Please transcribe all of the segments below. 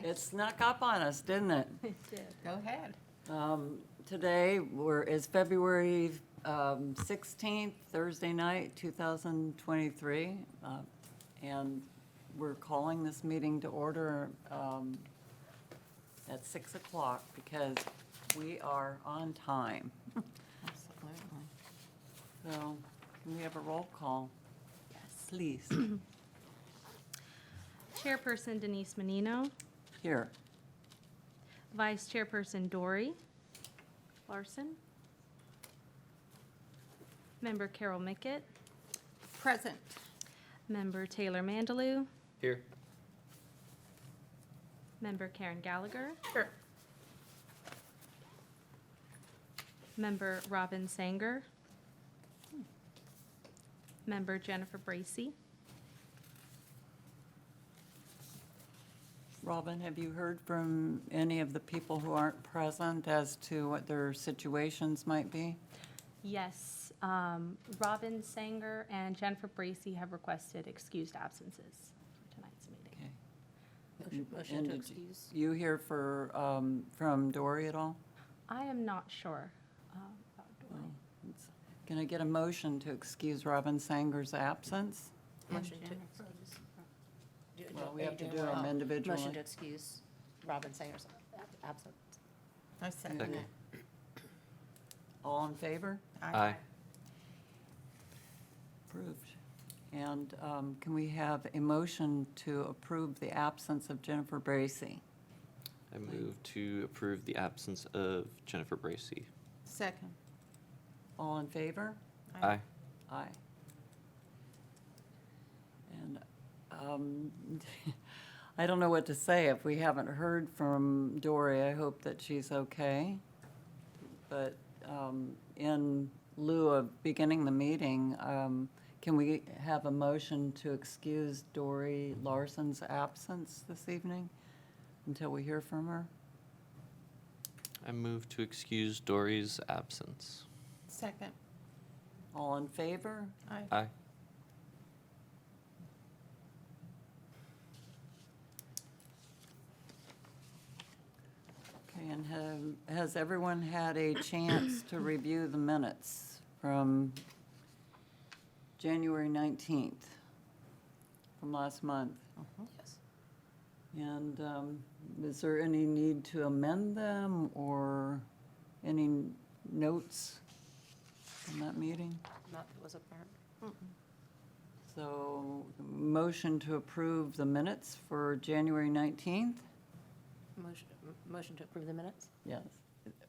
It snuck up on us, didn't it? Go ahead. Today is February 16th, Thursday night, 2023. And we're calling this meeting to order at 6 o'clock because we are on time. Absolutely. So can we have a roll call, Yes. please? Chairperson Denise Menino, Here. Vice Chairperson Dory Larson, Member Carol Mickett, Present. Member Taylor Mandalou, Here. Member Karen Gallagher, Sure. Member Robin Sanger, Member Jennifer Bracy. Robin, have you heard from any of the people who aren't present as to what their situations might be? Yes, Robin Sanger and Jennifer Bracy have requested excused absences for tonight's meeting. Okay. Motion And to did excuse. you hear from Dory at all? I am not sure about Dory. Can I get a motion to excuse Robin Sanger's absence? Motion to. Well, we have to do them individually. Motion to excuse Robin Sanger's absence. I second Second. it. All in favor? Aye. Approved. And can we have a motion to approve the absence of Jennifer Bracy? I move to approve the absence of Jennifer Bracy. Second. All in favor? Aye. Aye. And I don't know what to say. If we haven't heard from Dory, I hope that she's okay. But in lieu of beginning the meeting, can we have a motion to excuse Dory Larson's absence this evening until we hear from her? I move to excuse Dory's absence. Second. All in favor? Aye. Aye. Okay, and has everyone had a chance to review the minutes from January 19th, from last month? Yes. And is there any need to amend them or any notes from that meeting? Not that was apparent. So, motion to approve the minutes for January 19th? Motion to approve the minutes? Yes.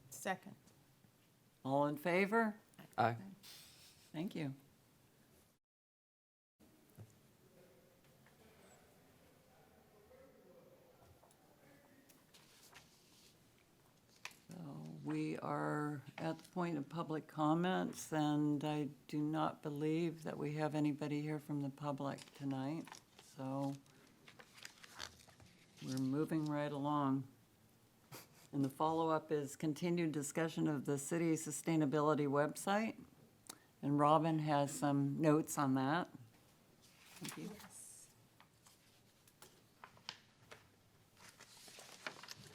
Second. All in favor? Aye. Thank you. So we are at the point of public comments, and I do not believe that we have anybody here from the public tonight. So we're moving right along. And the follow-up is continued discussion of the city sustainability website. And Robin has some notes on that. Thank you. Yes.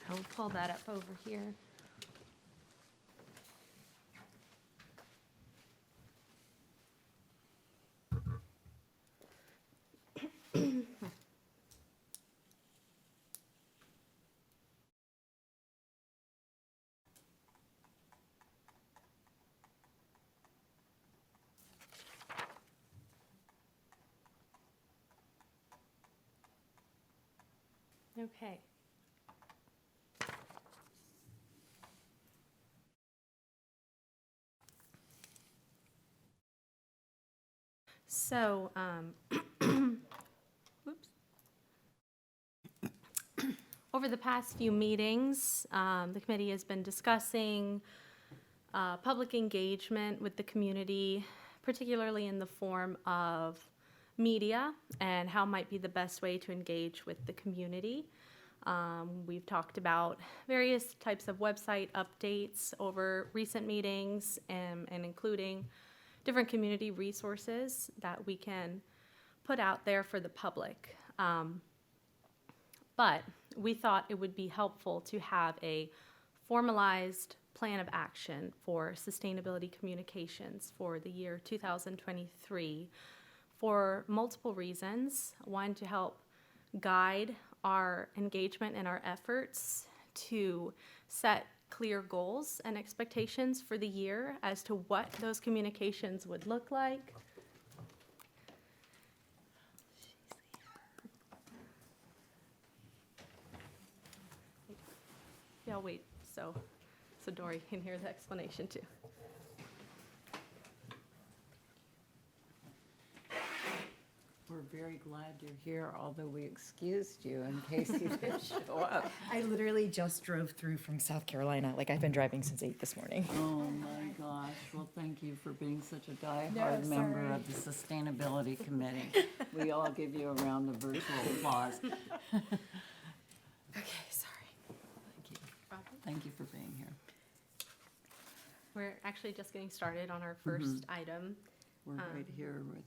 I'll pull that up over here. Okay. So, whoops. Over the past few meetings, the committee has been discussing public engagement with the community, particularly in the form of media and how might be the best way to engage with the community. We've talked about various types of website updates over recent meetings and including different community resources that we can put out there for the public. But we thought it would be helpful to have a formalized plan of action for sustainability communications for the year 2023 for multiple reasons. One, to help guide our engagement and our efforts to set clear goals and expectations for the year as to what those communications would look like. Yeah, I'll wait, so Dory can hear the explanation too. We're very glad you're here, although we excused you in case you didn't show up. I literally just drove through from South Carolina. Like, I've been driving since 8 this morning. Oh, my gosh. Well, thank you for being such a diehard member sorry. of the Sustainability Committee. We all give you a round of virtual applause. Okay, sorry. Thank you. Thank you for being here. We're actually just getting started on our first item. We're right here with,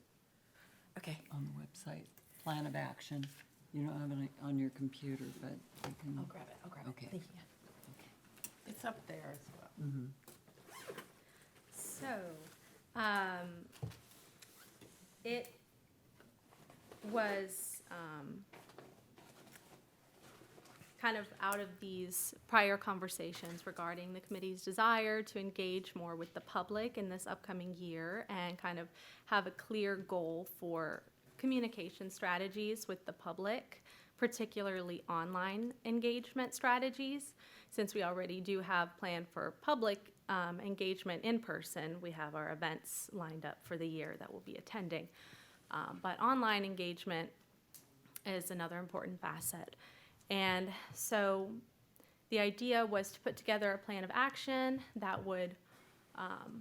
Okay. on the website, plan of action. You don't have it on your computer, but you can. I'll grab it. I'll grab it. Okay. Thank you. It's up there as well. So, it was kind of out of these prior conversations regarding the committee's desire to engage more with the public in this upcoming year and kind of have a clear goal for communication strategies with the public, particularly online engagement strategies. Since we already do have planned for public engagement in person, we have our events lined up for the year that we'll be attending. But online engagement is another important facet. And so the idea was to put together a plan of action that would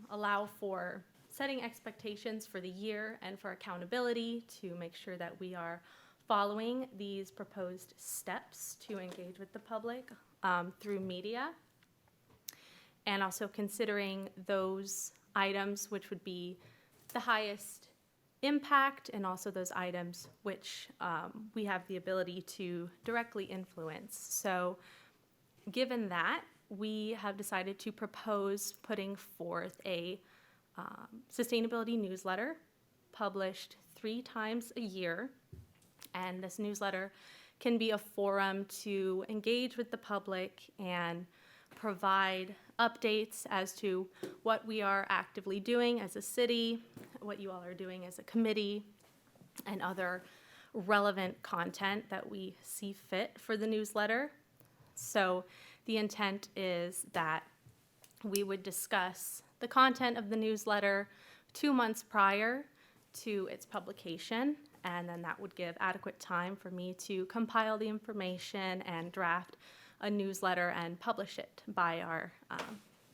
allow for setting expectations for the year and for accountability to make sure that we are following these proposed steps to engage with the public through media, and also considering those items which would be the highest impact and also those items which we have the ability to directly influence. So given that, we have decided to propose putting forth a sustainability newsletter published 3 times a year. And this newsletter can be a forum to engage with the public and provide updates as to what we are actively doing as a city, what you all are doing as a committee, and other relevant content that we see fit for the newsletter. So the intent is that we would discuss the content of the newsletter 2 months prior to its publication, and then that would give adequate time for me to compile the information and draft a newsletter and publish it by our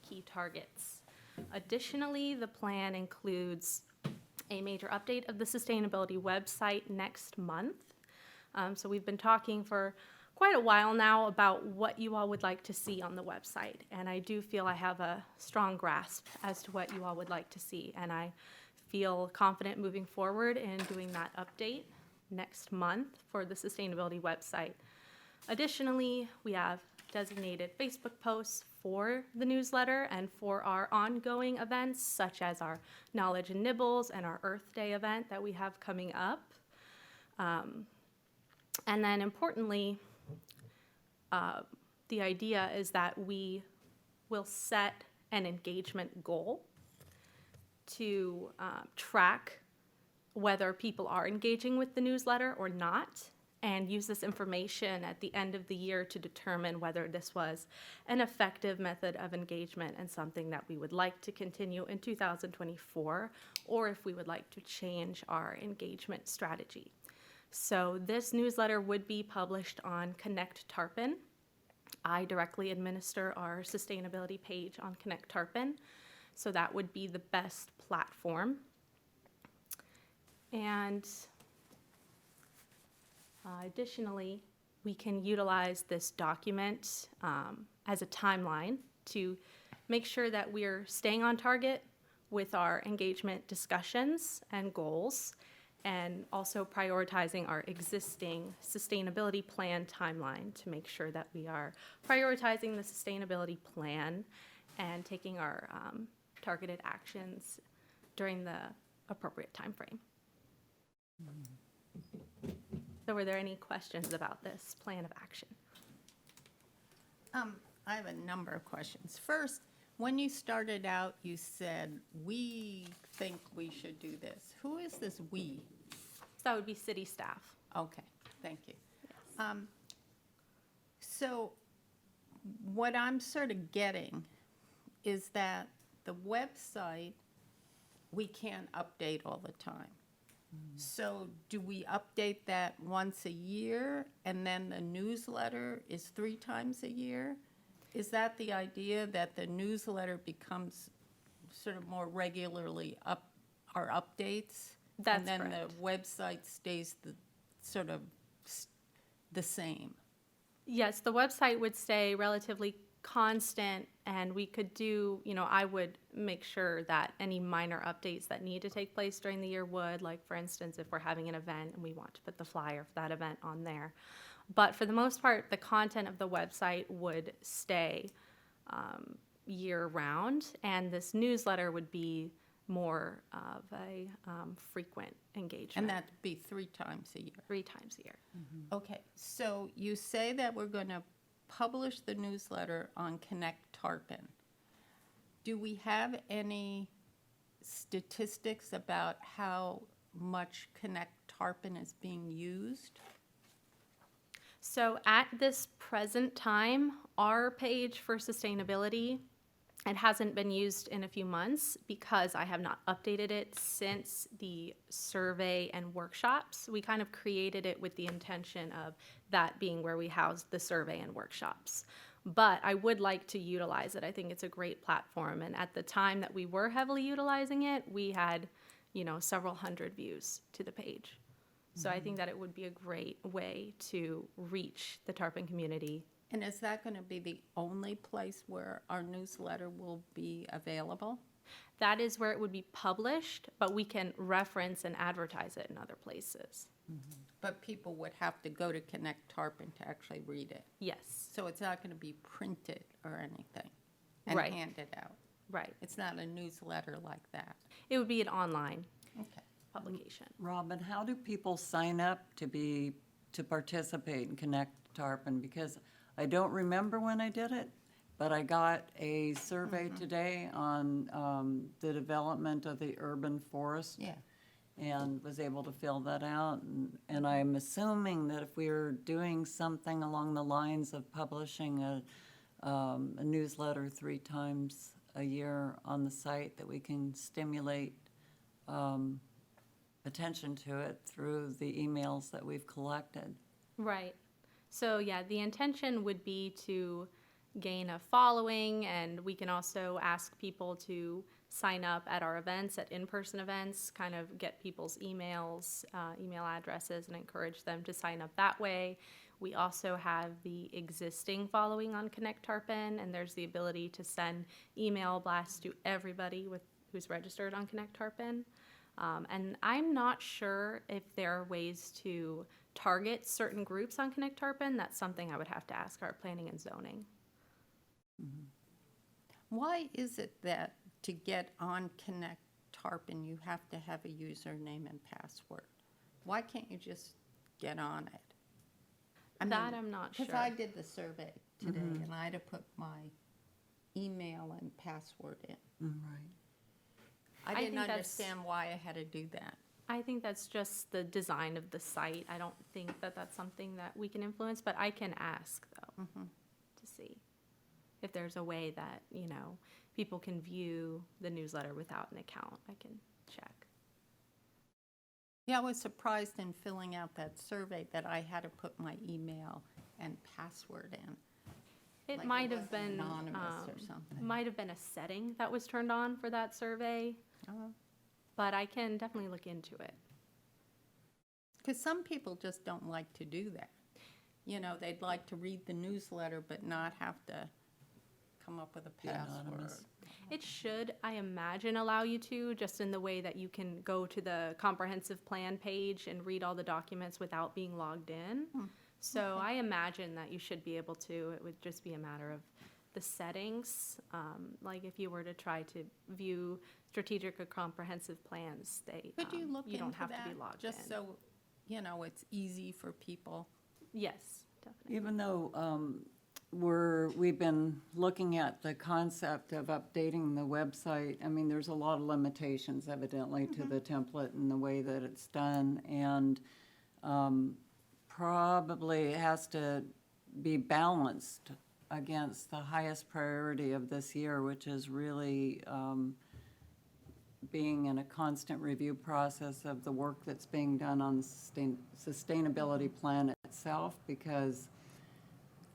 key targets. Additionally, the plan includes a major update of the sustainability website next month. So we've been talking for quite a while now about what you all would like to see on the website, and I do feel I have a strong grasp as to what you all would like to see, and I feel confident moving forward in doing that update next month for the sustainability website. Additionally, we have designated Facebook posts for the newsletter and for our ongoing events, such as our Knowledge and Nibbles and our Earth Day event that we have coming up. And then importantly, the idea is that we will set an engagement goal to track whether people are engaging with the newsletter or not, and use this information at the end of the year to determine whether this was an effective method of engagement and something that we would like to continue in 2024, or if we would like to change our engagement strategy. So this newsletter would be published on Connect Tarpon. I directly administer our sustainability page on Connect Tarpon, so that would be the best platform. And additionally, we can utilize this document as a timeline to make sure that we're staying on target with our engagement discussions and goals, and also prioritizing our existing sustainability plan timeline to make sure that we are prioritizing the sustainability plan and taking our targeted actions during the appropriate timeframe. So were there any questions about this plan of action? I have a number of questions. First, when you started out, you said, "We think we should do this." Who is this "we"? So that would be city staff. Okay, thank you. So what I'm sort of getting is that the website, we can't update all the time. So do we update that once a year, and then the newsletter is 3 times a year? Is that the idea, that the newsletter becomes sort of more regularly our updates? That's And then correct. the website stays the same? Yes, the website would stay relatively constant, and we could do, I would make sure that any minor updates that need to take place during the year would, like for instance, if we're having an event and we want to put the flyer for that event on there. But for the most part, the content of the website would stay year round, and this newsletter would be more of a frequent engagement. And that'd be 3 times a year? 3 times a year. Okay, so you say that we're going to publish the newsletter on Connect Tarpon. Do we have any statistics about how much Connect Tarpon is being used? So at this present time, our page for sustainability, it hasn't been used in a few months because I have not updated it since the survey and workshops. We kind of created it with the intention of that being where we housed the survey and workshops. But I would like to utilize it. I think it's a great platform. And at the time that we were heavily utilizing it, we had, several hundred views to the page. So I think that it would be a great way to reach the Tarpon community. And is that going to be the only place where our newsletter will be available? That is where it would be published, but we can reference and advertise it in other places. But people would have to go to Connect Tarpon to actually read it. Yes, So it's not going to be printed or anything and Right. handed out. right. It's not a newsletter like that. It would be an online Okay. publication. Robin, how do people sign up to participate in Connect Tarpon? Because I don't remember when I did it, but I got a survey today on the development of the urban forest. Yeah. And was able to fill that out. And I'm assuming that if we were doing something along the lines of publishing a newsletter 3 times a year on the site, that we can stimulate attention to it through the emails that we've collected. Right. So yeah, the intention would be to gain a following, and we can also ask people to sign up at our events, at in-person events, kind of get people's emails, email addresses, and encourage them to sign up that way. We also have the existing following on Connect Tarpon, and there's the ability to send email blasts to everybody who's registered on Connect Tarpon. And I'm not sure if there are ways to target certain groups on Connect Tarpon. That's something I would have to ask our planning and zoning. Why is it that to get on Connect Tarpon, you have to have a username and password? Why can't you just get on it? That I'm not Because sure. I did the survey today, and I had to put my email and password in. Right. I I didn't think that's- understand why I had to do that. I think that's just the design of the site. I don't think that that's something that we can influence, but I can ask, though, to see if there's a way that, people can view the newsletter without an account. I can check. Yeah, I was surprised in filling out that survey that I had to put my email and password in. It Like it might have was been, anonymous or something. might have been a setting that was turned on for that survey, but I can definitely look into it. Because some people just don't like to do that. They'd like to read the newsletter but not have to come up with a Be password. anonymous. It should, I imagine, allow you to, just in the way that you can go to the comprehensive plan page and read all the documents without being logged in. So I imagine that you should be able to. It would just be a matter of the settings. Like if you were to try to view strategic or comprehensive plans, Could you look you don't into have to be that, logged in. just so, it's easy for people? Yes, definitely. Even though we've been looking at the concept of updating the website, I mean, there's a lot of limitations evidently to the template and the way that it's done. And probably it has to be balanced against the highest priority of this year, which is really being in a constant review process of the work that's being done on the sustainability plan itself, because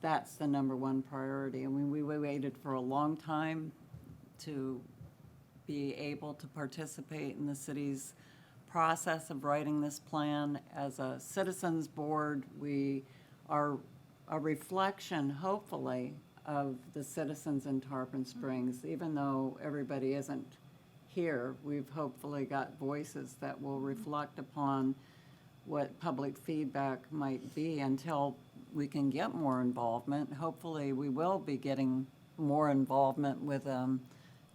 that's the number one priority. I mean, we waited for a long time to be able to participate in the city's process of writing this plan. As a citizens board, we are a reflection, hopefully, of the citizens in Tarpon Springs. Even though everybody isn't here, we've hopefully got voices that will reflect upon what public feedback might be until we can get more involvement. Hopefully, we will be getting more involvement with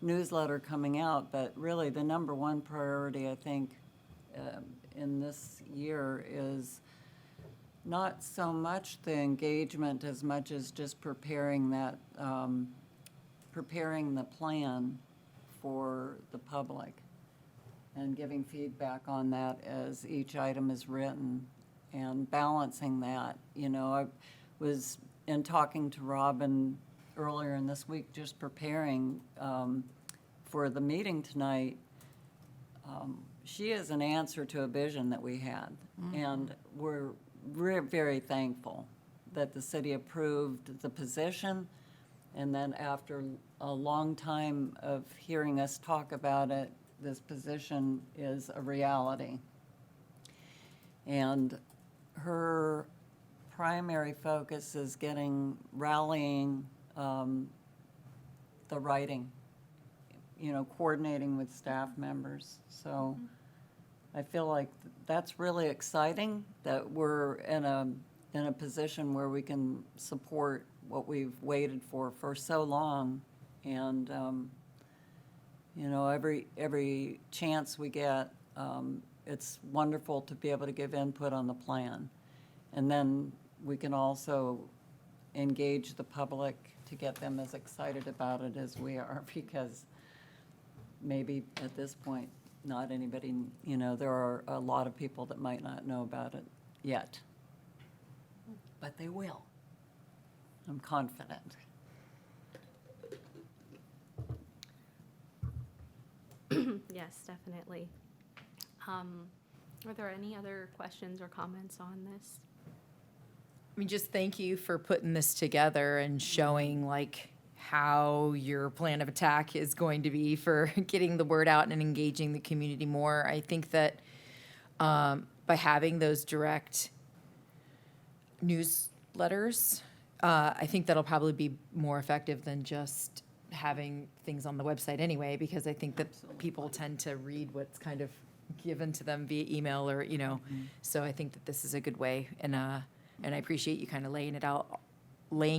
newsletter coming out, but really the number one priority, I think, in this year is not so much the engagement as much as just preparing that, preparing the plan for the public and giving feedback on that as each item is written and balancing that. I was in talking to Robin earlier in this week, just preparing for the meeting tonight. She is an answer to a vision that we had, and we're very thankful that the city approved the position, and then after a long time of hearing us talk about it, this position is a reality. And her primary focus is rallying the writing, coordinating with staff members. So I feel like that's really exciting that we're in a position where we can support what we've waited for so long. And, every chance we get, it's wonderful to be able to give input on the plan. And then we can also engage the public to get them as excited about it as we are, because maybe at this point, not anybody, there are a lot of people that might not know about it yet. But they will. I'm confident. Yes, definitely. Are there any other questions or comments on this? I mean, just thank you for putting this together and showing how your plan of attack is going to be for getting the word out and engaging the community more. I think that by having those direct newsletters, I think that'll probably be more effective than just having things on the website anyway, because I think that people tend to read what's kind of given to them via email or, so I think that this is a good way. And I appreciate you kind of laying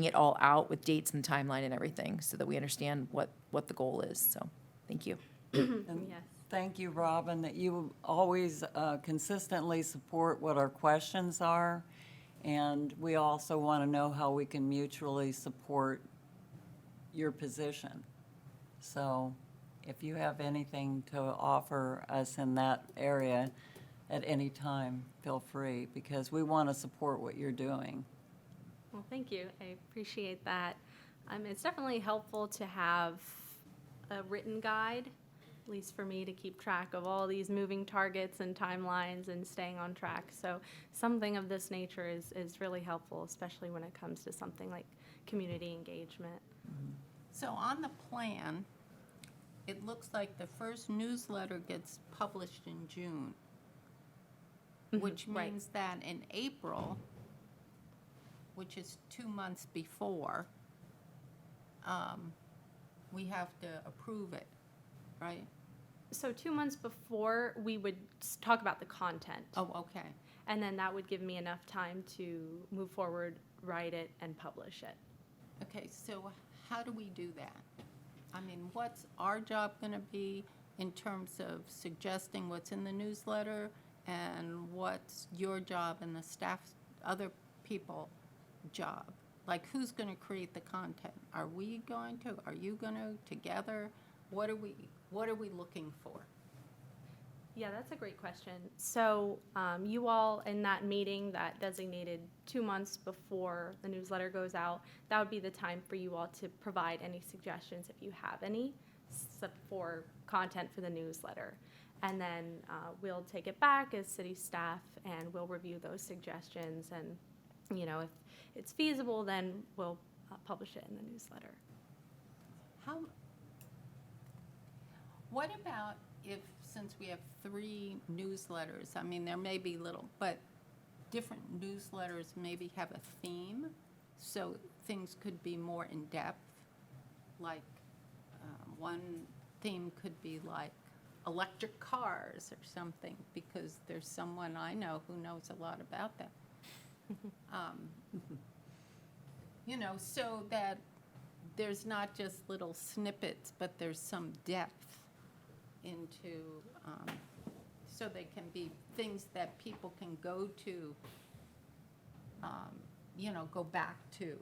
it all out with dates and timeline and everything so that we understand what the goal is. So thank you. And Yes. thank you, Robin, that you always consistently support what our questions are. And we also want to know how we can mutually support your position. So if you have anything to offer us in that area at any time, feel free, because we want to support what you're doing. Well, thank you. I appreciate that. It's definitely helpful to have a written guide, at least for me, to keep track of all these moving targets and timelines and staying on track. So something of this nature is really helpful, especially when it comes to something like community engagement. So on the plan, it looks like the first newsletter gets published in June, which right. means that in April, which is 2 months before, we have to approve it, right? So 2 months before, we would talk about the content. Oh, okay. And then that would give me enough time to move forward, write it, and publish it. Okay, so how do we do that? I mean, what's our job going to be in terms of suggesting what's in the newsletter? And what's your job and the staff's, other people job? Like, who's going to create the content? Are we going to? Are you going to? Together? What are we looking for? Yeah, that's a great question. So you all in that meeting that designated 2 months before the newsletter goes out, that would be the time for you all to provide any suggestions if you have any for content for the newsletter. And then we'll take it back as city staff and we'll review those suggestions. And, you know, if it's feasible, then we'll publish it in the newsletter. What about if, since we have 3 newsletters, I mean, there may be little, but different newsletters maybe have a theme, so things could be more in-depth, like one theme could be like electric cars or something, because there's someone I know who knows a lot about that. You know, so that there's not just little snippets, but there's some depth into, so they can be things that people can go to, you know, go back to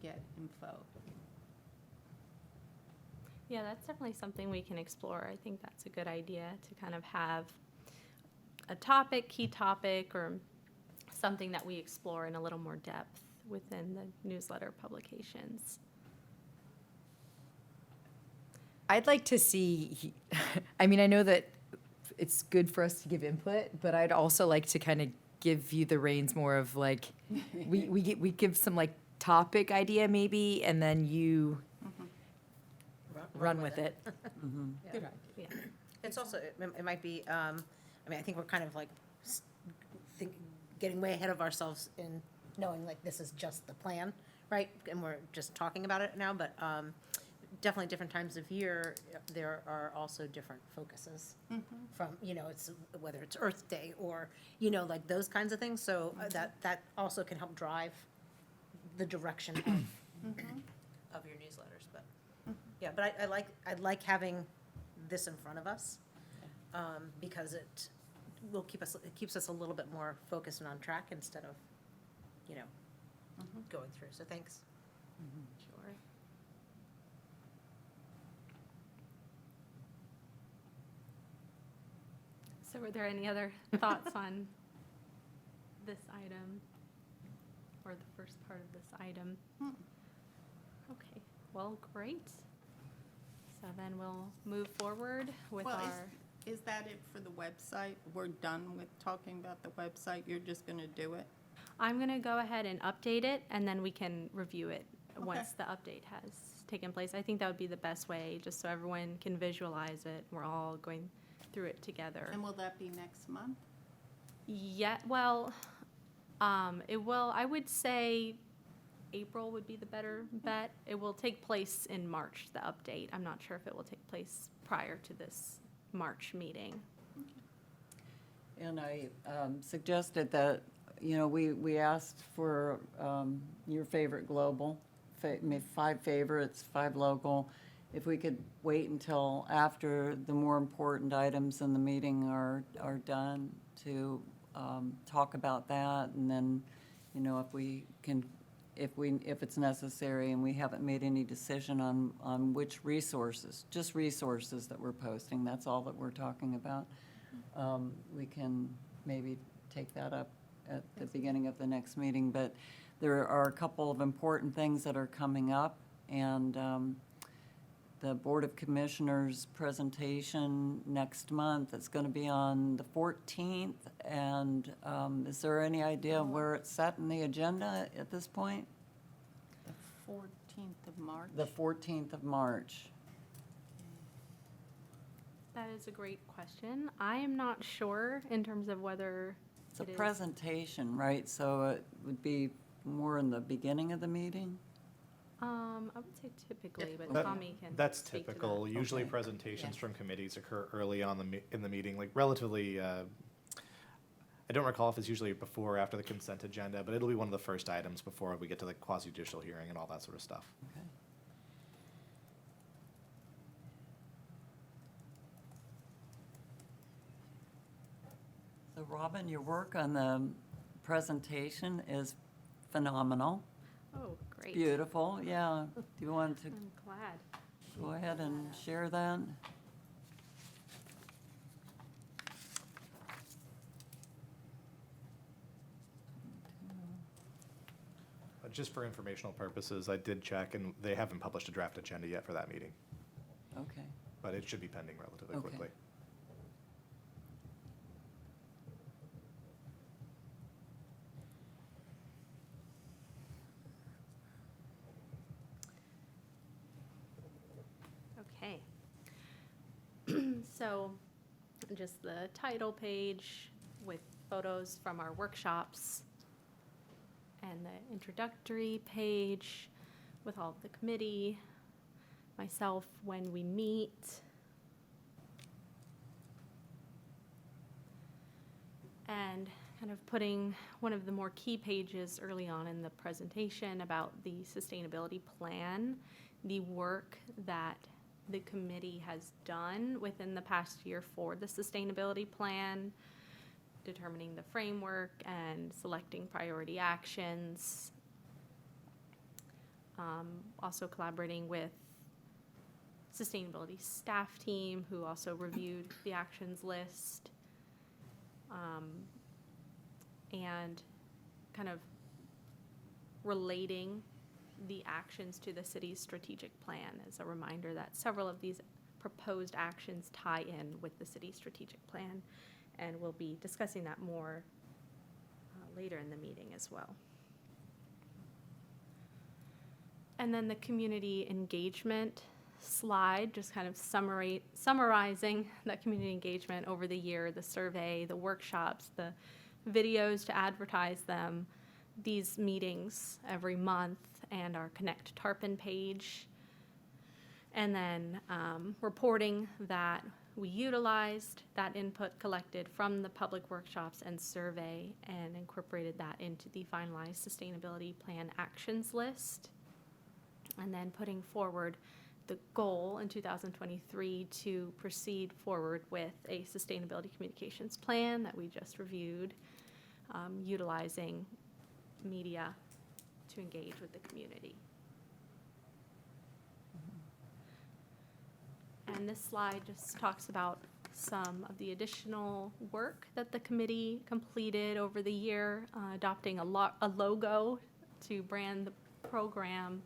get info. Yeah, that's definitely something we can explore. I think that's a good idea to kind of have a topic, key topic, or something that we explore in a little more depth within the newsletter publications. I'd like to see, I mean, I know that it's good for us to give input, but I'd also like to kind of give you the reins more of like, we give some like topic idea maybe, and then you run with it. Good Yeah. It's also, it might be, I mean, I think we're kind of like getting way ahead of ourselves in knowing like this is just the plan, right? And we're just talking about it now, but definitely different times of year, there are also different focuses from, you know, it's whether it's Earth Day or, you know, like those kinds of things. So that also can help drive the direction of your newsletters. But yeah, but I like having this in front of us because it keeps us a little bit more focused and on track instead of, you know, going through. So thanks. Sure. So were there any other thoughts on this item or the first part of this item? Okay, well, great. So then we'll move forward with Well, our, is that it for the website? We're done with talking about the website, you're just gonna do it? I'm going to go ahead and update it, and then we can review it Okay. once the update has taken place. I think that would be the best way, just so everyone can visualize it. We're all going through it together. And will that be next month? Yeah, well, it will, I would say April would be the better bet. It will take place in March, the update. I'm not sure if it will take place prior to this March meeting. And I suggested that, you know, we asked for your favorite global, 5 favorites, 5 local. If we could wait until after the more important items in the meeting are done to talk about that, and then, you know, if we can, if it's necessary and we haven't made any decision on which resources, just resources that we're posting, that's all that we're talking about, we can maybe take that up at the beginning of the next meeting. But there are a couple of important things that are coming up, and the Board of Commissioners presentation next month, it's going to be on the 14th, and is there any idea where it's set in the agenda at this point? The 14th of March? The 14th of March. That is a great question. I am not sure in terms of whether It's a it is. presentation, right? So it would be more in the beginning of the meeting? I would say typically, but That- Tommy can That's speak to typical. that. Usually Okay. presentations Yeah. from committees occur early on in the meeting, like relatively, I don't recall if it's usually before or after the consent agenda, but it'll be one of the first items before we get to the quasi judicial hearing and all that sort of stuff. Okay. So Robin, your work on the presentation is phenomenal, Oh, great. beautiful, yeah. Do you want to I'm glad. go ahead and share that? Just for informational purposes, I did check, and they haven't published a draft agenda yet for that meeting, Okay. but it should be pending relatively Okay. quickly. Okay. So, just the title page with photos from our workshops, and the introductory page with all of the committee, myself when we meet. And kind of putting one of the more key pages early on in the presentation about the sustainability plan, the work that the committee has done within the past year for the sustainability plan, determining the framework and selecting priority actions. Also collaborating with sustainability staff team, who also reviewed the actions list. And kind of relating the actions to the city's strategic plan as a reminder that several of these proposed actions tie in with the city's strategic plan. And we'll be discussing that more later in the meeting as well. And then the community engagement slide, just kind of summarizing that community engagement over the year, the survey, the workshops, the videos to advertise them, these meetings every month, and our Connect Tarpon page. And then reporting that we utilized that input collected from the public workshops and survey and incorporated that into the finalized sustainability plan actions list. And then putting forward the goal in 2023 to proceed forward with a sustainability communications plan that we just reviewed, utilizing media to engage with the community. And this slide just talks about some of the additional work that the committee completed over the year, adopting a logo to brand the program,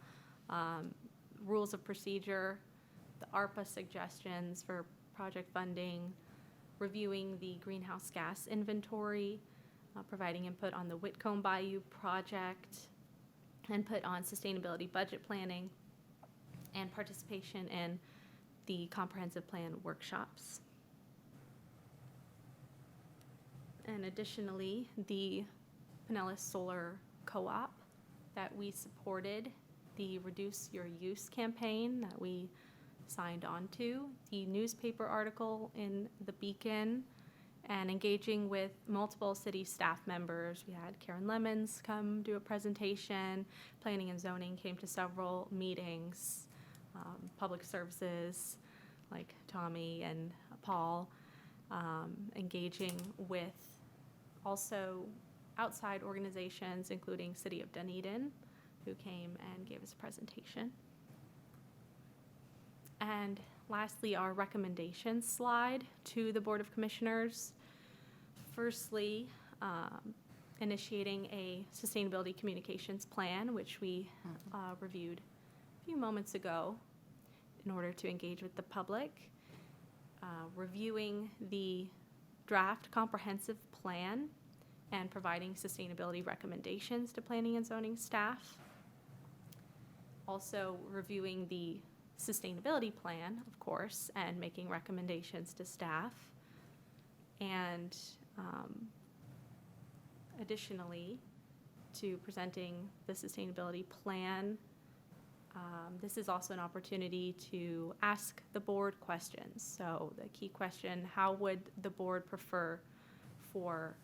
rules of procedure, the ARPA suggestions for project funding, reviewing the greenhouse gas inventory, providing input on the Whitcomb Bayou project, input on sustainability budget planning, and participation in the comprehensive plan workshops. And additionally, the Pinellas Solar Co-op that we supported, the Reduce Your Use campaign that we signed on to, the newspaper article in the Beacon, and engaging with multiple city staff members. We had Karen Lemons come do a presentation, Planning and Zoning came to several meetings, public services like Tommy and Paul, engaging with also outside organizations, including City of Dunedin, who came and gave us a presentation. And lastly, our recommendations slide to the Board of Commissioners. Firstly, initiating a sustainability communications plan, which we reviewed a few moments ago in order to engage with the public. Reviewing the draft comprehensive plan and providing sustainability recommendations to planning and zoning staff. Also reviewing the sustainability plan, of course, and making recommendations to staff. And additionally, to presenting the sustainability plan This is also an opportunity to ask the board questions. So the key question, how would the board prefer for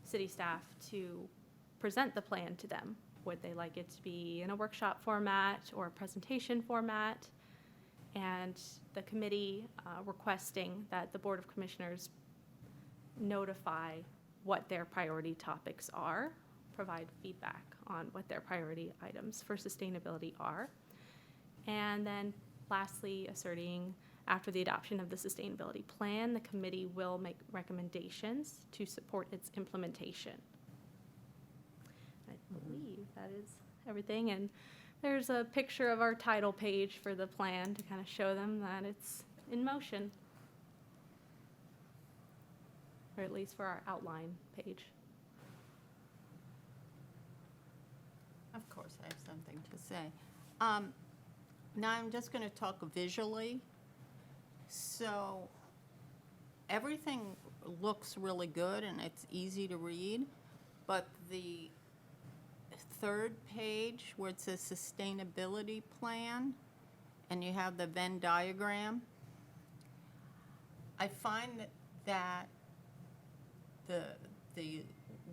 city staff to present the plan to them? Would they like it to be in a workshop format or a presentation format? And the committee requesting that the Board of Commissioners notify what their priority topics are, provide feedback on what their priority items for sustainability are. And then lastly, asserting after the adoption of the sustainability plan, the committee will make recommendations to support its implementation. I believe that is everything. And there's a picture of our title page for the plan to kind of show them that it's in motion. Or at least for our outline page. Of course, I have something to say. Now I'm just going to talk visually. So everything looks really good and it's easy to read, but the third page where it says sustainability plan and you have the Venn diagram, I find that the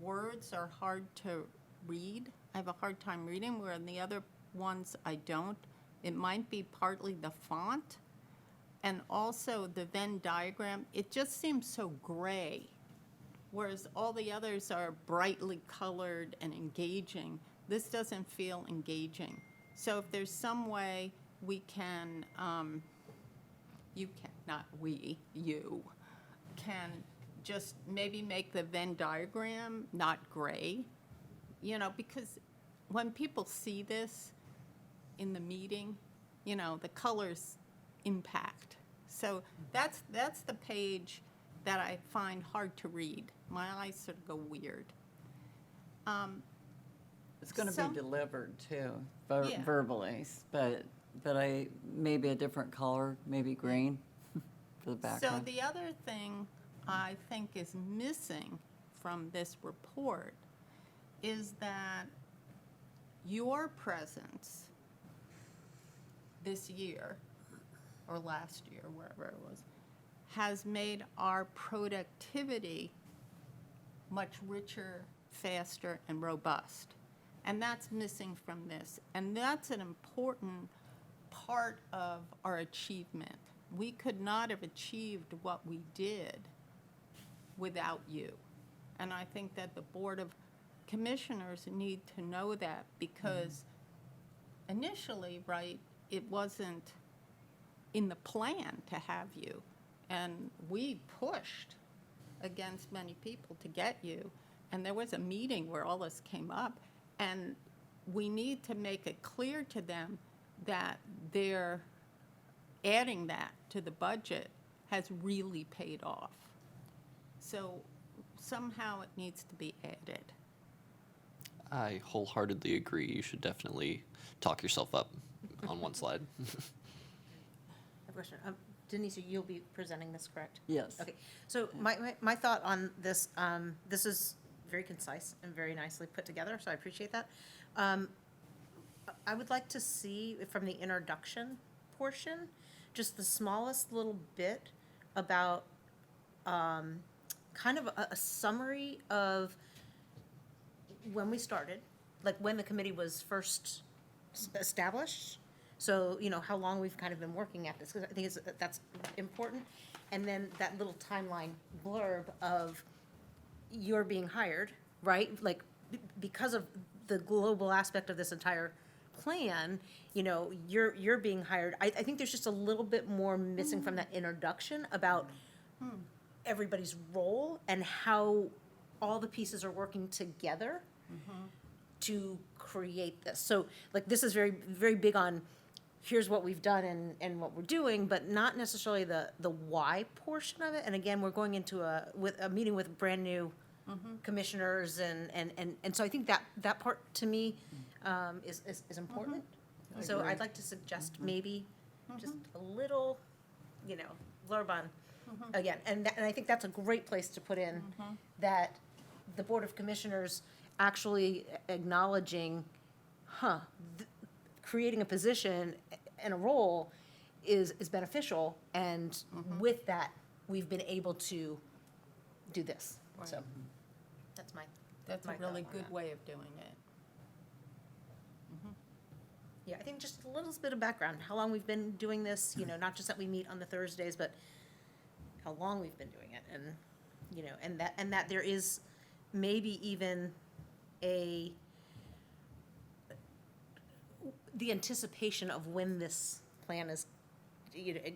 words are hard to read. I have a hard time reading, where in the other ones I don't. It might be partly the font, and also the Venn diagram. It just seems so gray, whereas all the others are brightly colored and engaging. This doesn't feel engaging. So if there's some way we can, you can, not we, you, can just maybe make the Venn diagram not gray, you know, because when people see this in the meeting, you know, the colors impact. So that's the page that I find hard to read. My eyes sort of go weird. It's going to Some- be delivered too, Yeah. verbally, but maybe a different color, maybe green for the So background. the other thing I think is missing from this report is that your presence this year, or last year, wherever it was, has made our productivity much richer, faster, and robust. And that's missing from this. And that's an important part of our achievement. We could not have achieved what we did without you. And I think that the Board of Commissioners need to know that, because initially, right, it wasn't in the plan to have you. And we pushed against many people to get you. And there was a meeting where all this came up. And we need to make it clear to them that they're adding that to the budget has really paid off. So somehow it needs to be added. I wholeheartedly agree. You should definitely talk yourself up on one slide. I have a question. Denise, you'll be presenting this, correct? Yes. Okay, so my thought on this, this is very concise and very nicely put together, so I appreciate that. I would like to see from the introduction portion, just the smallest little bit about kind of a summary of when we started, like when the committee was first established. So, you know, how long we've kind of been working at this, because I think that's important. And then that little timeline blurb of you're being hired, right? Like, because of the global aspect of this entire plan, you know, you're being hired. I think there's just a little bit more missing from that introduction about everybody's role and how all the pieces are working together to create this. So, like, this is very, very big on here's what we've done and what we're doing, but not necessarily the why portion of it. And again, we're going into a meeting with brand new commissioners and so I think that part to me is important. So I'd like to suggest maybe just a little, you know, blurb on, again, and I think that's a great place to put in that the Board of Commissioners actually acknowledging, creating a position and a role is beneficial, and with that, we've been able to do this, so, that's my. That's a my thought really on good that. way of doing it. Yeah, I think just a little bit of background, how long we've been doing this, not just that we meet on the Thursdays, but how long we've been doing it, and, and that there is maybe even the anticipation of when this plan is,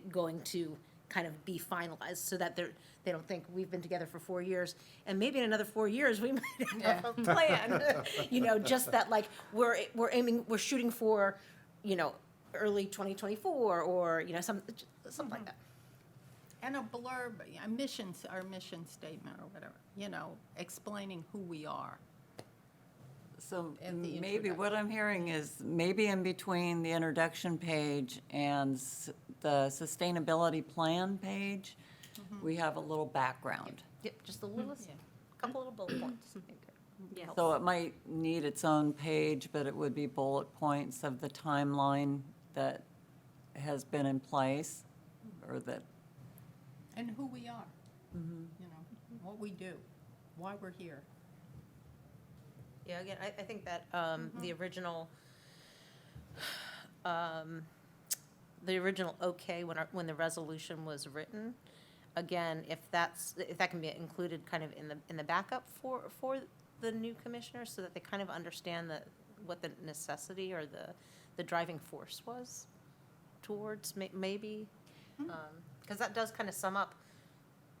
going to kind of be finalized, so that they don't think we've been together for 4 years, and maybe in another 4 years, we might have a plan. Just that, like, we're shooting for, early 2024, or, something like that. And a blurb, our mission statement or whatever, explaining who we are. So And the maybe what I'm hearing is maybe in between the introduction page and the sustainability plan page, we have a little background. Yep, just a little, couple little bullet points. Yes. So it might need its own page, but it would be bullet points of the timeline that has been in place, or that, And who we are, what we do, why we're here. Yeah, again, I think that the original, okay, when the resolution was written, again, if that can be included kind of in the backup for the new commissioners, so that they kind of understand what the necessity or the driving force was towards, maybe, because that does kind of sum up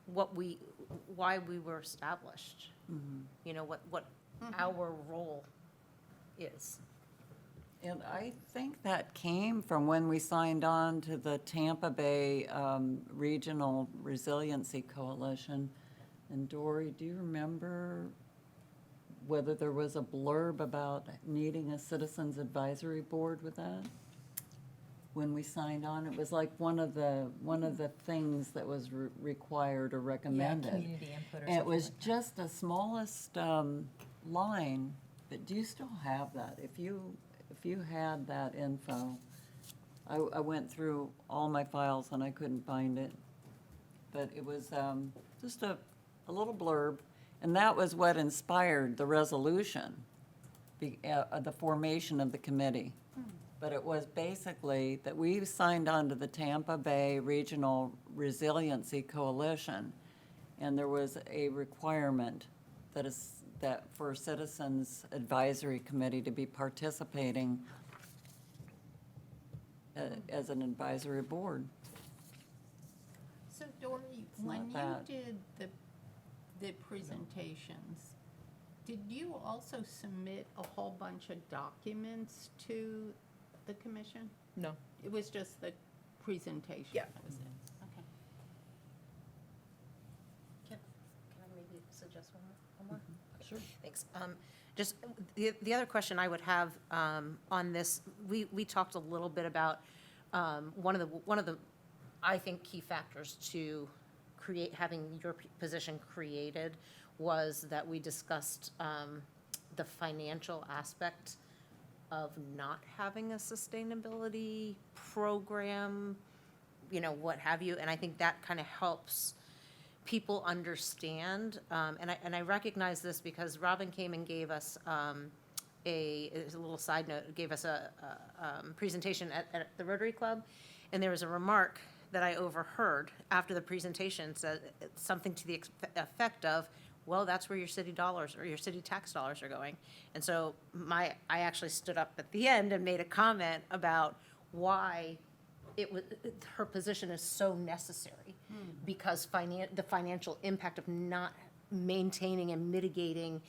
why we were established. What our role is. and I think that came from when we signed on to the Tampa Bay Regional Resiliency Coalition. And Dory, do you remember whether there was a blurb about needing a citizens advisory board with that? When we signed on, it was like one of the things that was required or recommended. Community input or And it something was like that. just the smallest line, but do you still have that? If you had that info, I went through all my files and I couldn't find it. But it was just a little blurb, and that was what inspired the resolution, the formation of the committee. But it was basically that we signed on to the Tampa Bay Regional Resiliency Coalition, and there was a requirement that for Citizens Advisory Committee to be participating as an advisory board. So Dory, when you not bad. did the presentations, did you also submit a whole bunch of documents to the commission? No. It was just the presentation? Yeah. That was it? Okay. Can I maybe suggest one more? Sure. Thanks. Just, the other question I would have on this, we talked a little bit about one of the, I think, key factors to having your position created was that we discussed the financial aspect of not having a sustainability program, what have you. And I think that kind of helps people understand. And I recognize this because Robin came and gave us as a little side note, gave us a presentation at the Rotary Club. And there was a remark that I overheard after the presentation, said something to the effect of, well, that's where your city dollars or your city tax dollars are going. And so I actually stood up at the end and made a comment about why her position is so necessary, because the financial impact of not maintaining and mitigating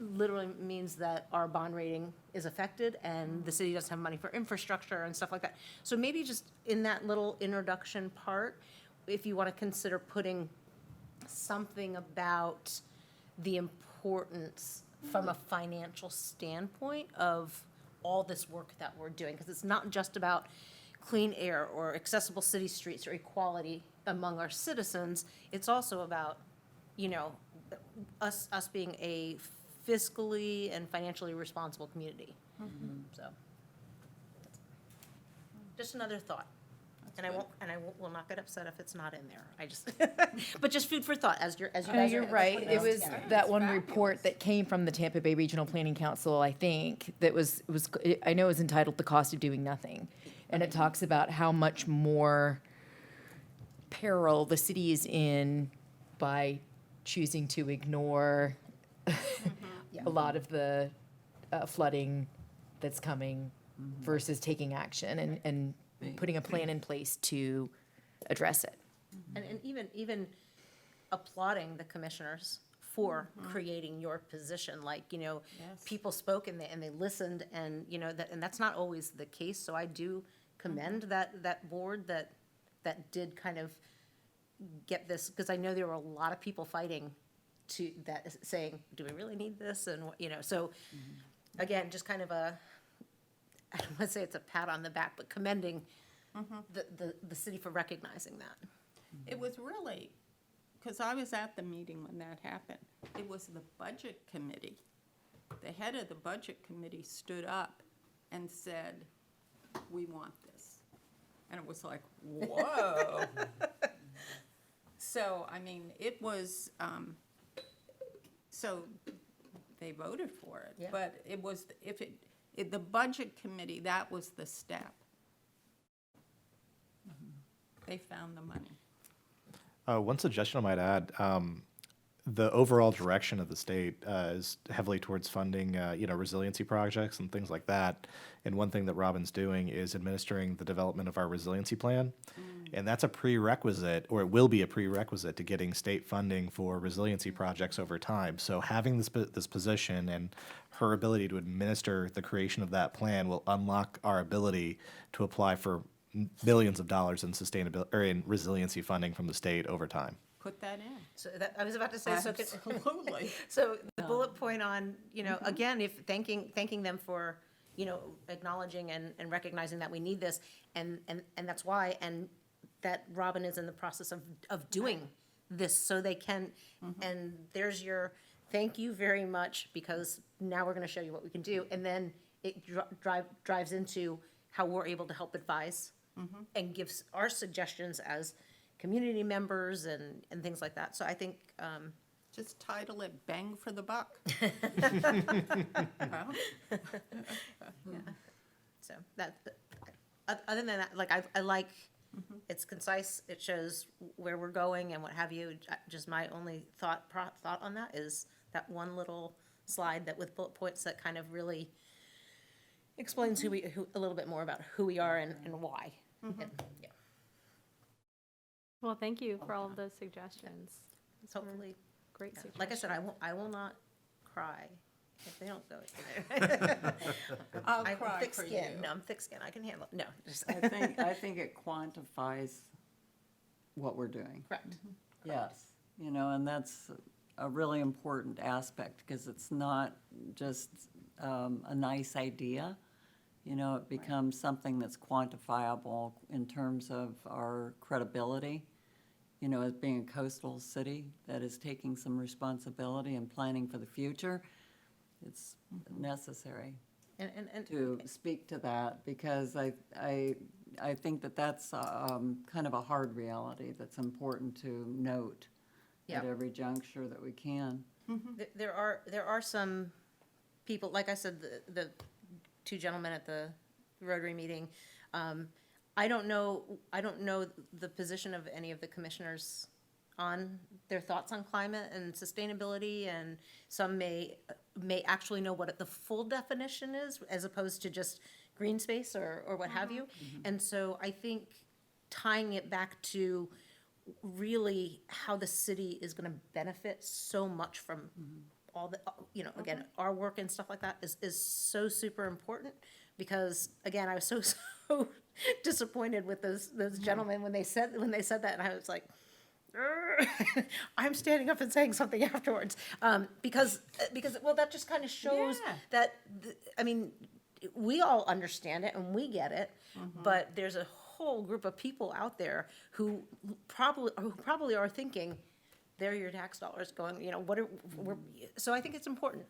literally means that our bond rating is affected and the city doesn't have money for infrastructure and stuff like that. So maybe just in that little introduction part, if you want to consider putting something about the importance from a financial standpoint of all this work that we're doing, because it's not just about clean air or accessible city streets or equality among our citizens. It's also about, us being a fiscally and financially responsible community. So Just another thought. And good. I will not get upset if it's not in there. I just, but just food for thought as you No, guys you're are right. putting It this was together. that one Fabulous. report that came from the Tampa Bay Regional Planning Council, I think, that was, I know it was entitled The Cost of Doing Nothing. And it talks about how much more peril the city is in by choosing to ignore a lot of the flooding that's coming versus taking action and putting a plan in place to address it. And even applauding the commissioners for creating your position, like, Yes. people spoke and they listened, and, and that's not always the case, so I do commend that board that did kind of get this, because I know there were a lot of people fighting saying, do we really need this, and, so, again, just kind of I don't want to say it's a pat on the back, but commending the city for recognizing that. It was really, because I was at the meeting when that happened, it was the budget committee. The head of the budget committee stood up and said, we want this. And it was like, whoa. So, I mean, it was, so they voted for it. Yeah. But it was, the budget committee, that was the step. They found the money. One suggestion I might add, the overall direction of the state is heavily towards funding, resiliency projects and things like that. And one thing that Robin's doing is administering the development of our resiliency plan. And that's a prerequisite, or it will be a prerequisite to getting state funding for resiliency projects over time. So having this position and her ability to administer the creation of that plan will unlock our ability to apply for millions of dollars in sustainability or in resiliency funding from the state over time. Put that in. So I was about to say, so Absolutely. so the bullet point on, again, if thanking them for, acknowledging and recognizing that we need this, and that's why, and that Robin is in the process of doing this so they can, and there's your, thank you very much, because now we're gonna show you what we can do, and then it drives into how we're able to help advise and gives our suggestions as community members and things like that. So I think, Just title it Bang for the Buck. Well, so other than that, like, I like, it's concise, it shows where we're going and what have you. Just my only thought on that is that one little slide that with bullet points that kind of really explains who a little bit more about who we are and why. And, yeah, Well, thank you for all of those suggestions. Those were hopefully, Great yeah. suggestions. Like I said, I will not cry if they don't go in there. I'll I'm cry thick for skin. you. No, I'm thick skin. I can handle it. No, just I think it quantifies what we're doing. correct. Yes, and that's a really important aspect, because it's not just a nice idea. It becomes something that's quantifiable in terms of our credibility, as being a coastal city that is taking some responsibility and planning for the future. It's necessary And to speak to that, because I think that that's kind of a hard reality that's important to note at Yeah. every juncture that we can. There are some people, like I said, the two gentlemen at the Rotary meeting. I don't know the position of any of the commissioners on their thoughts on climate and sustainability, and some may actually know what the full definition is, as opposed to just green space or what have you. And so I think tying it back to really how the city is gonna benefit so much from all the, again, our work and stuff like that is so super important, because, again, I was so disappointed with those gentlemen when they said that, and I was like, "Urgh." I'm standing up and saying something afterwards, because, well, that just kind of shows Yeah. that, I mean, we all understand it and we get it, but there's a whole group of people out there who probably are thinking, they're your tax dollars going, so I think it's important.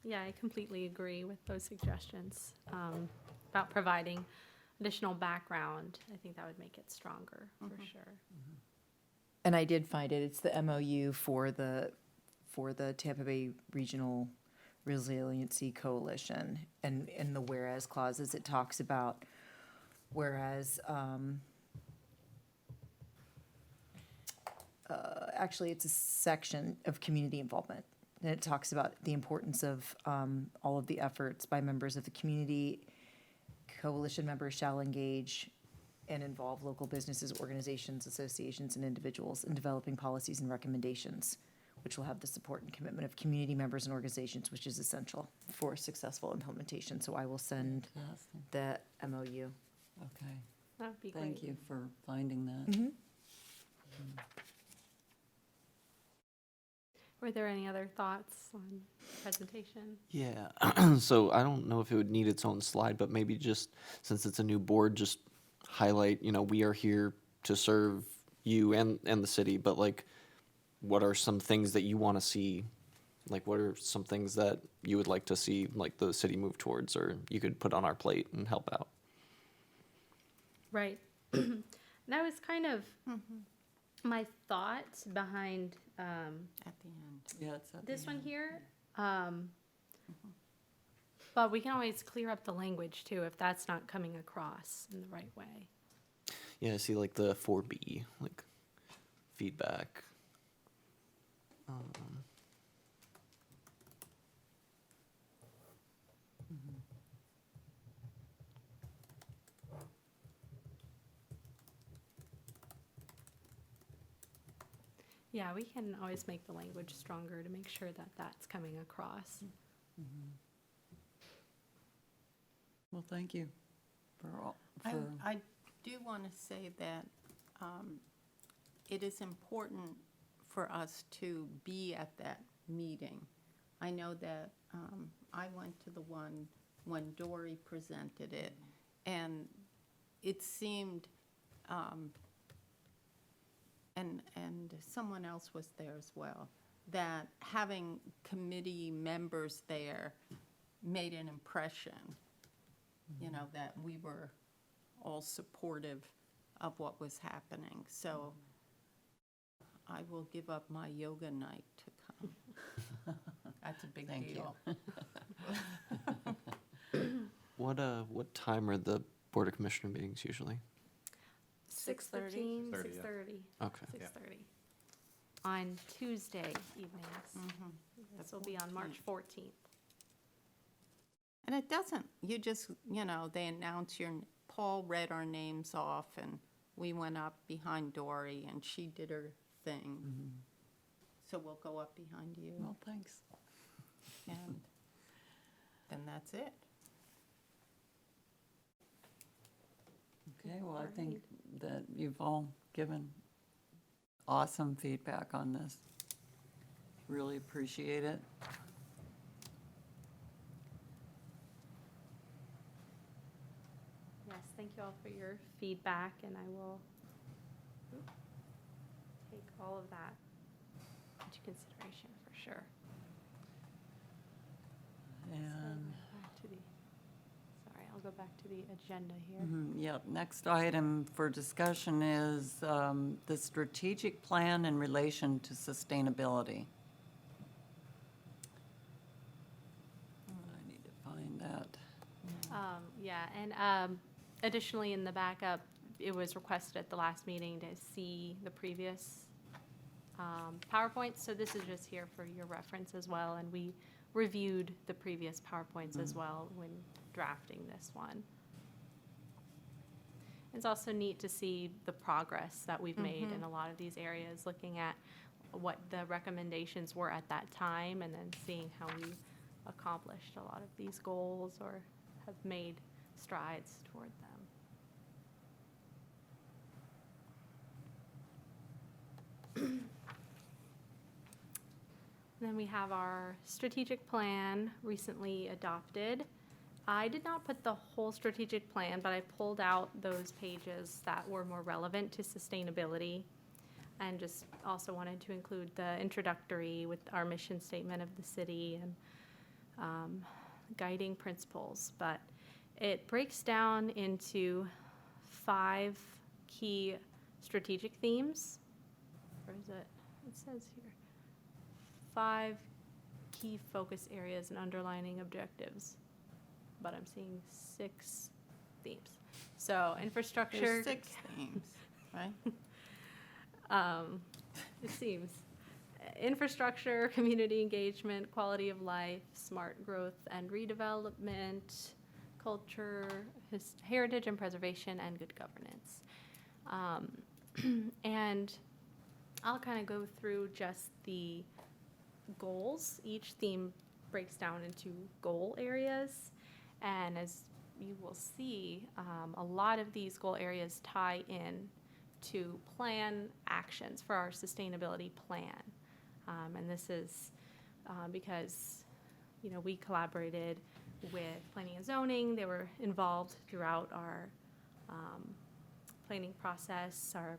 Yeah, I completely agree with those suggestions about providing additional background. I think that would make it stronger, for sure. And I did find it, it's the MOU for the Tampa Bay Regional Resiliency Coalition. And in the whereas clauses, it talks about whereas, actually, it's a section of community involvement. And it talks about the importance of all of the efforts by members of the community. Coalition members shall engage and involve local businesses, organizations, associations, and individuals in developing policies and recommendations, which will have the support and commitment of community members and organizations, which is essential for successful implementation. So I will send Fantastic. the MOU. Okay, That would be great. thank you for finding that. Were there any other thoughts on the presentation? Yeah, so I don't know if it would need its own slide, but maybe just, since it's a new board, just highlight, we are here to serve you and the city, but like, what are some things that you want to see? Like, what are some things that you would like to see, like, the city move towards, or you could put on our plate and help out? Right. That was kind of my thoughts behind At the end. Yeah, it's at the this one end. here. But we can always clear up the language too if that's not coming across in the right way. Yeah, I see like the 4B, like feedback. Yeah, we can always make the language stronger to make sure that that's coming across. Well, thank you for all, I, for, I do want to say that it is important for us to be at that meeting. I know that I went to the one when Dory presented it, and it seemed, and someone else was there as well, that having committee members there made an impression, that we were all supportive of what was happening. So I will give up my yoga night to come. That's a big Thank you. deal. What time are the Board of Commissioner meetings usually? 6:15, 6:30, yeah. 6:30. Okay. 6:30. On Tuesday evenings. This will be on March 14th. And it doesn't, you just, they announce Paul read our names off, and we went up behind Dory, and she did her thing. So we'll go up behind you, well, thanks. and then that's it. Okay, well, I think that you've all given awesome feedback on this. Really appreciate it. Yes, thank you all for your feedback, and I will take all of that into consideration for sure. And, Sorry, I'll go back to the agenda here. yeah, next item for discussion is the strategic plan in relation to sustainability. I need to find that. Yeah, and additionally, in the backup, it was requested at the last meeting to see the previous PowerPoints, so this is just here for your reference as well, and we reviewed the previous PowerPoints as well when drafting this one. It's also neat to see the progress that we've made in a lot of these areas, looking at what the recommendations were at that time, and then seeing how we accomplished a lot of these goals or have made strides toward them. Then we have our strategic plan recently adopted. I did not put the whole strategic plan, but I pulled out those pages that were more relevant to sustainability, and just also wanted to include the introductory with our mission statement of the city and guiding principles, but it breaks down into 5 key strategic themes. Or is it? It says here 5 key focus areas and underlining objectives, but I'm seeing 6 themes. So infrastructure. There's 6 themes, right? It seems. Infrastructure, community engagement, quality of life, smart growth and redevelopment, culture, heritage and preservation, and good governance. And I'll kind of go through just the goals. Each theme breaks down into goal areas. And as you will see, a lot of these goal areas tie in to plan actions for our sustainability plan. And this is because, we collaborated with planning and zoning. They were involved throughout our planning process, our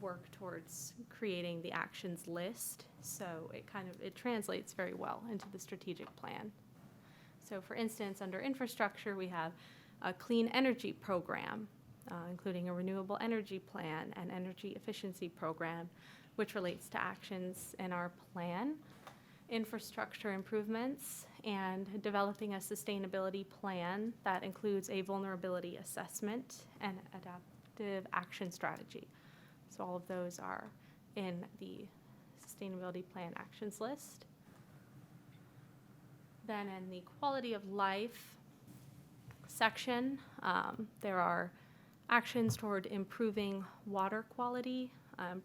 work towards creating the actions list. So it translates very well into the strategic plan. So for instance, under infrastructure, we have a clean energy program, including a renewable energy plan and energy efficiency program, which relates to actions in our plan, infrastructure improvements, and developing a sustainability plan that includes a vulnerability assessment and adaptive action strategy. So all of those are in the sustainability plan actions list. Then in the quality of life section, there are actions toward improving water quality,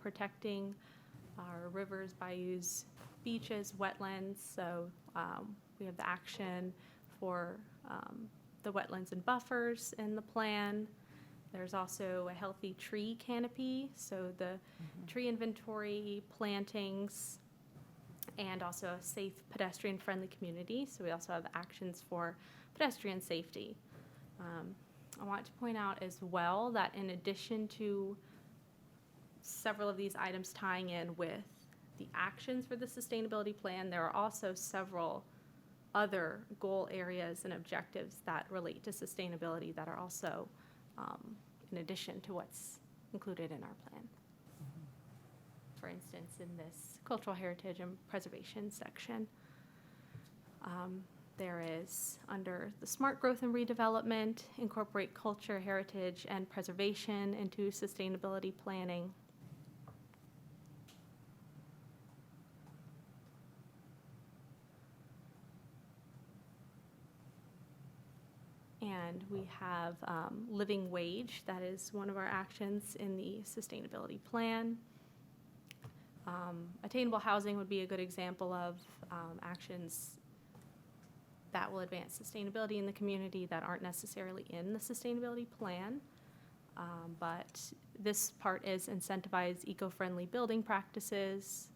protecting our rivers, bayous, beaches, wetlands. So we have the action for the wetlands and buffers in the plan. There's also a healthy tree canopy, so the tree inventory, plantings, and also a safe pedestrian-friendly community. So we also have actions for pedestrian safety. I want to point out as well that in addition to several of these items tying in with the actions for the sustainability plan, there are also several other goal areas and objectives that relate to sustainability that are also in addition to what's included in our plan. For instance, in this cultural heritage and preservation section, there is, under the smart growth and redevelopment, incorporate culture, heritage, and preservation into sustainability planning. And we have living wage. That is one of our actions in the sustainability plan. Attainable housing would be a good example of actions that will advance sustainability in the community that aren't necessarily in the sustainability plan. But this part is incentivize eco-friendly building practices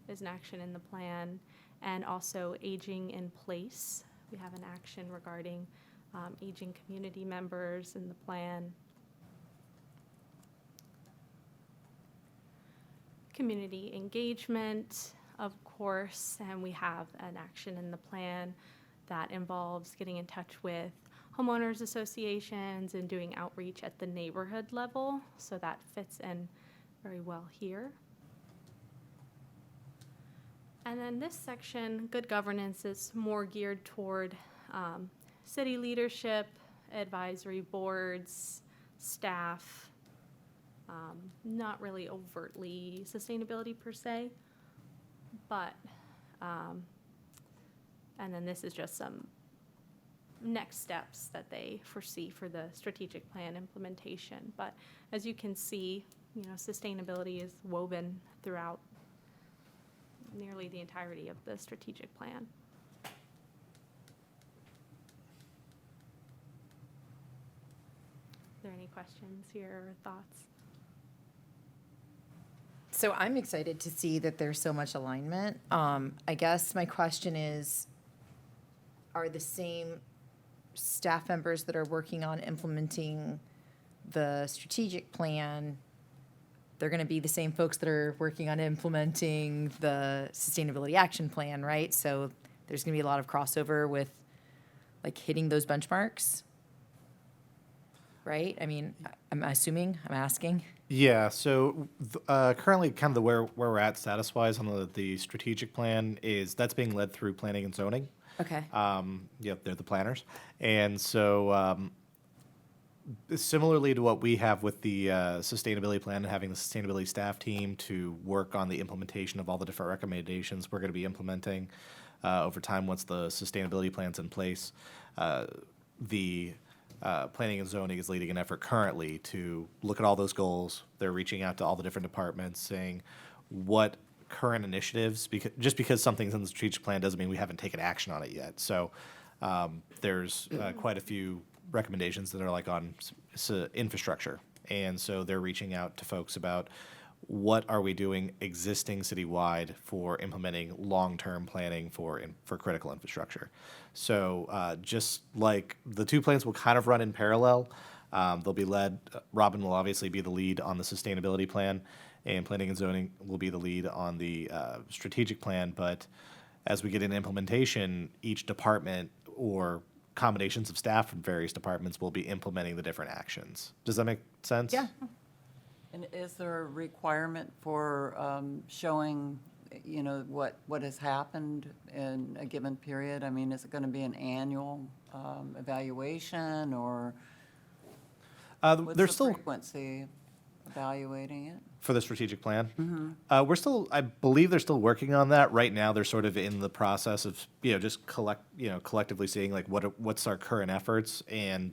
is an action in the plan, and also aging in place. We have an action regarding aging community members in the plan. Community engagement, of course, and we have an action in the plan that involves getting in touch with homeowners associations and doing outreach at the neighborhood level, so that fits in very well here. And then this section, good governance, is more geared toward city leadership, advisory boards, staff, not really overtly sustainability per se, but, and then this is just some next steps that they foresee for the strategic plan implementation. But as you can see, sustainability is woven throughout nearly the entirety of the strategic plan. Are there any questions here or thoughts? So I'm excited to see that there's so much alignment. I guess my question is, are the same staff members that are working on implementing the strategic plan, they're going to be the same folks that are working on implementing the sustainability action plan, right? So there's going to be a lot of crossover with like hitting those benchmarks, right? I mean, I'm assuming, I'm asking. Yeah, so currently, kind of where we're at status-wise on the strategic plan is that's being led through planning and zoning. Okay. Yep, they're the planners. And so, similarly to what we have with the sustainability plan and having the sustainability staff team to work on the implementation of all the different recommendations we're going to be implementing over time once the sustainability plan's in place, the planning and zoning is leading an effort currently to look at all those goals. They're reaching out to all the different departments saying what current initiatives, because just because something's in the strategic plan doesn't mean we haven't taken action on it yet. So there's quite a few recommendations that are like on infrastructure. And so they're reaching out to folks about what are we doing existing citywide for implementing long-term planning for critical infrastructure. So just like the two plans will kind of run in parallel, they'll be led, Robin will obviously be the lead on the sustainability plan, and planning and zoning will be the lead on the strategic plan. But as we get into implementation, each department or combinations of staff from various departments will be implementing the different actions. Does that make sense? Yeah. And is there a requirement for showing, you know, what has happened in a given period? I mean, is it going to be an annual evaluation, or what's There's the still, frequency evaluating it? for the strategic plan, we're still, I believe they're still working on that. Right now, they're sort of in the process of, just collectively seeing like what's our current efforts, and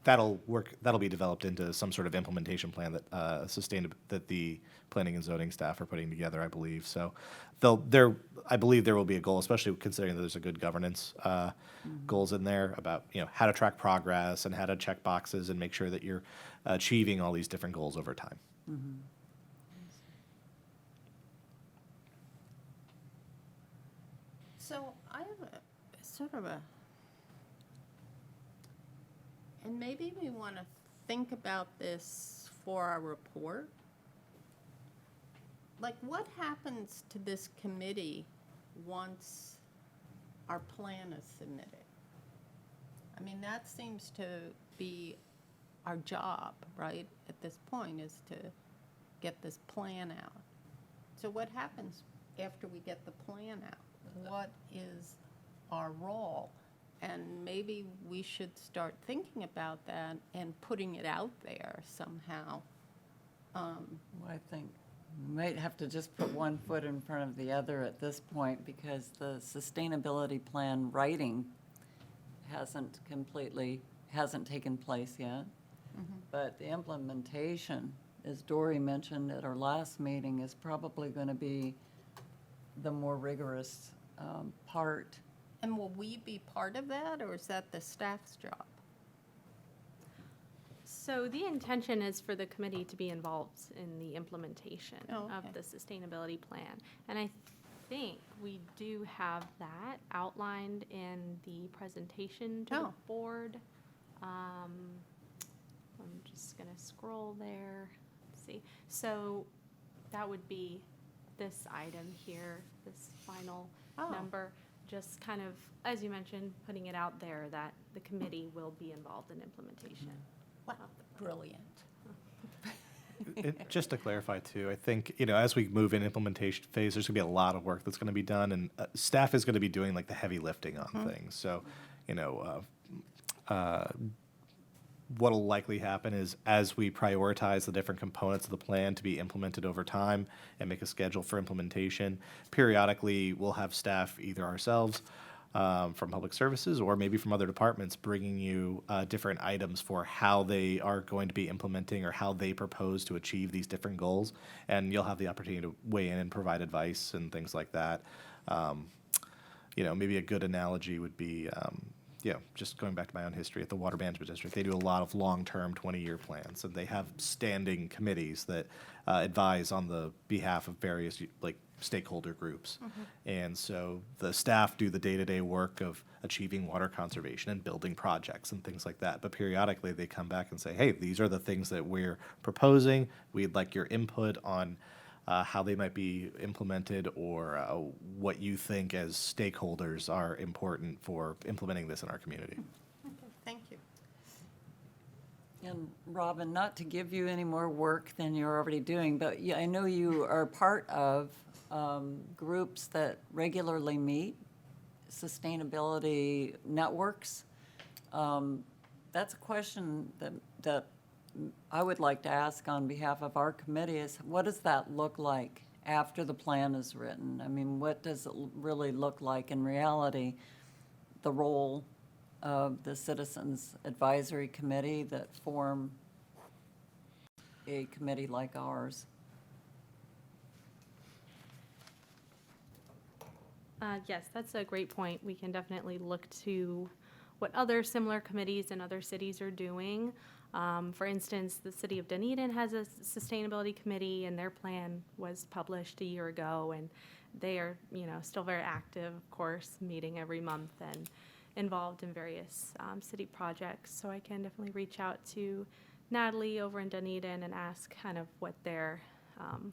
that'll be developed into some sort of implementation plan that that the planning and zoning staff are putting together, I believe. So I believe there will be a goal, especially considering that there's a good governance goals in there about, how to track progress and how to check boxes and make sure that you're achieving all these different goals over time. So I have and maybe we want to think about this for our report. Like, what happens to this committee once our plan is submitted? I mean, that seems to be our job, right, at this point, is to get this plan out. So what happens after we get the plan out? What is our role? And maybe we should start thinking about that and putting it out there somehow. Well, I think we might have to just put one foot in front of the other at this point, because the sustainability plan writing hasn't taken place yet. But the implementation, as Dory mentioned at our last meeting, is probably going to be the more rigorous part. And will we be part of that, or is that the staff's job? So the intention is for the committee to be involved in the implementation Oh, of okay. the sustainability plan. And I think we do have that outlined in the presentation to the Oh. board. I'm just gonna scroll there, see. So that would be this item here, this final Oh. number. Just kind of, as you mentioned, putting it out there that the committee will be involved in implementation. Wow, brilliant. Just to clarify too, I think, as we move in implementation phase, there's gonna be a lot of work that's gonna be done, and staff is gonna be doing like the heavy lifting on things. So, what'll likely happen is as we prioritize the different components of the plan to be implemented over time and make a schedule for implementation, periodically we'll have staff, either ourselves, from public services or maybe from other departments, bringing you different items for how they are going to be implementing or how they propose to achieve these different goals. And you'll have the opportunity to weigh in and provide advice and things like that. Maybe a good analogy would be, just going back to my own history at the Water Management District, they do a lot of long-term 20-year plans, and they have standing committees that advise on the behalf of various stakeholder groups. And so the staff do the day-to-day work of achieving water conservation and building projects and things like that. But periodically they come back and say, hey, these are the things that we're proposing. We'd like your input on how they might be implemented, or what you think as stakeholders are important for implementing this in our community. Okay, thank you. And Robin, not to give you any more work than you're already doing, but yeah, I know you are part of groups that regularly meet, sustainability networks. That's a question that I would like to ask on behalf of our committee is, what does that look like after the plan is written? I mean, what does it really look like in reality, the role of the Citizens Advisory Committee that form a committee like ours? Yes, that's a great point. We can definitely look to what other similar committees in other cities are doing. For instance, the city of Dunedin has a sustainability committee, and their plan was published a year ago, and they are, still very active, of course, meeting every month and involved in various city projects. So I can definitely reach out to Natalie over in Dunedin and ask kind of what their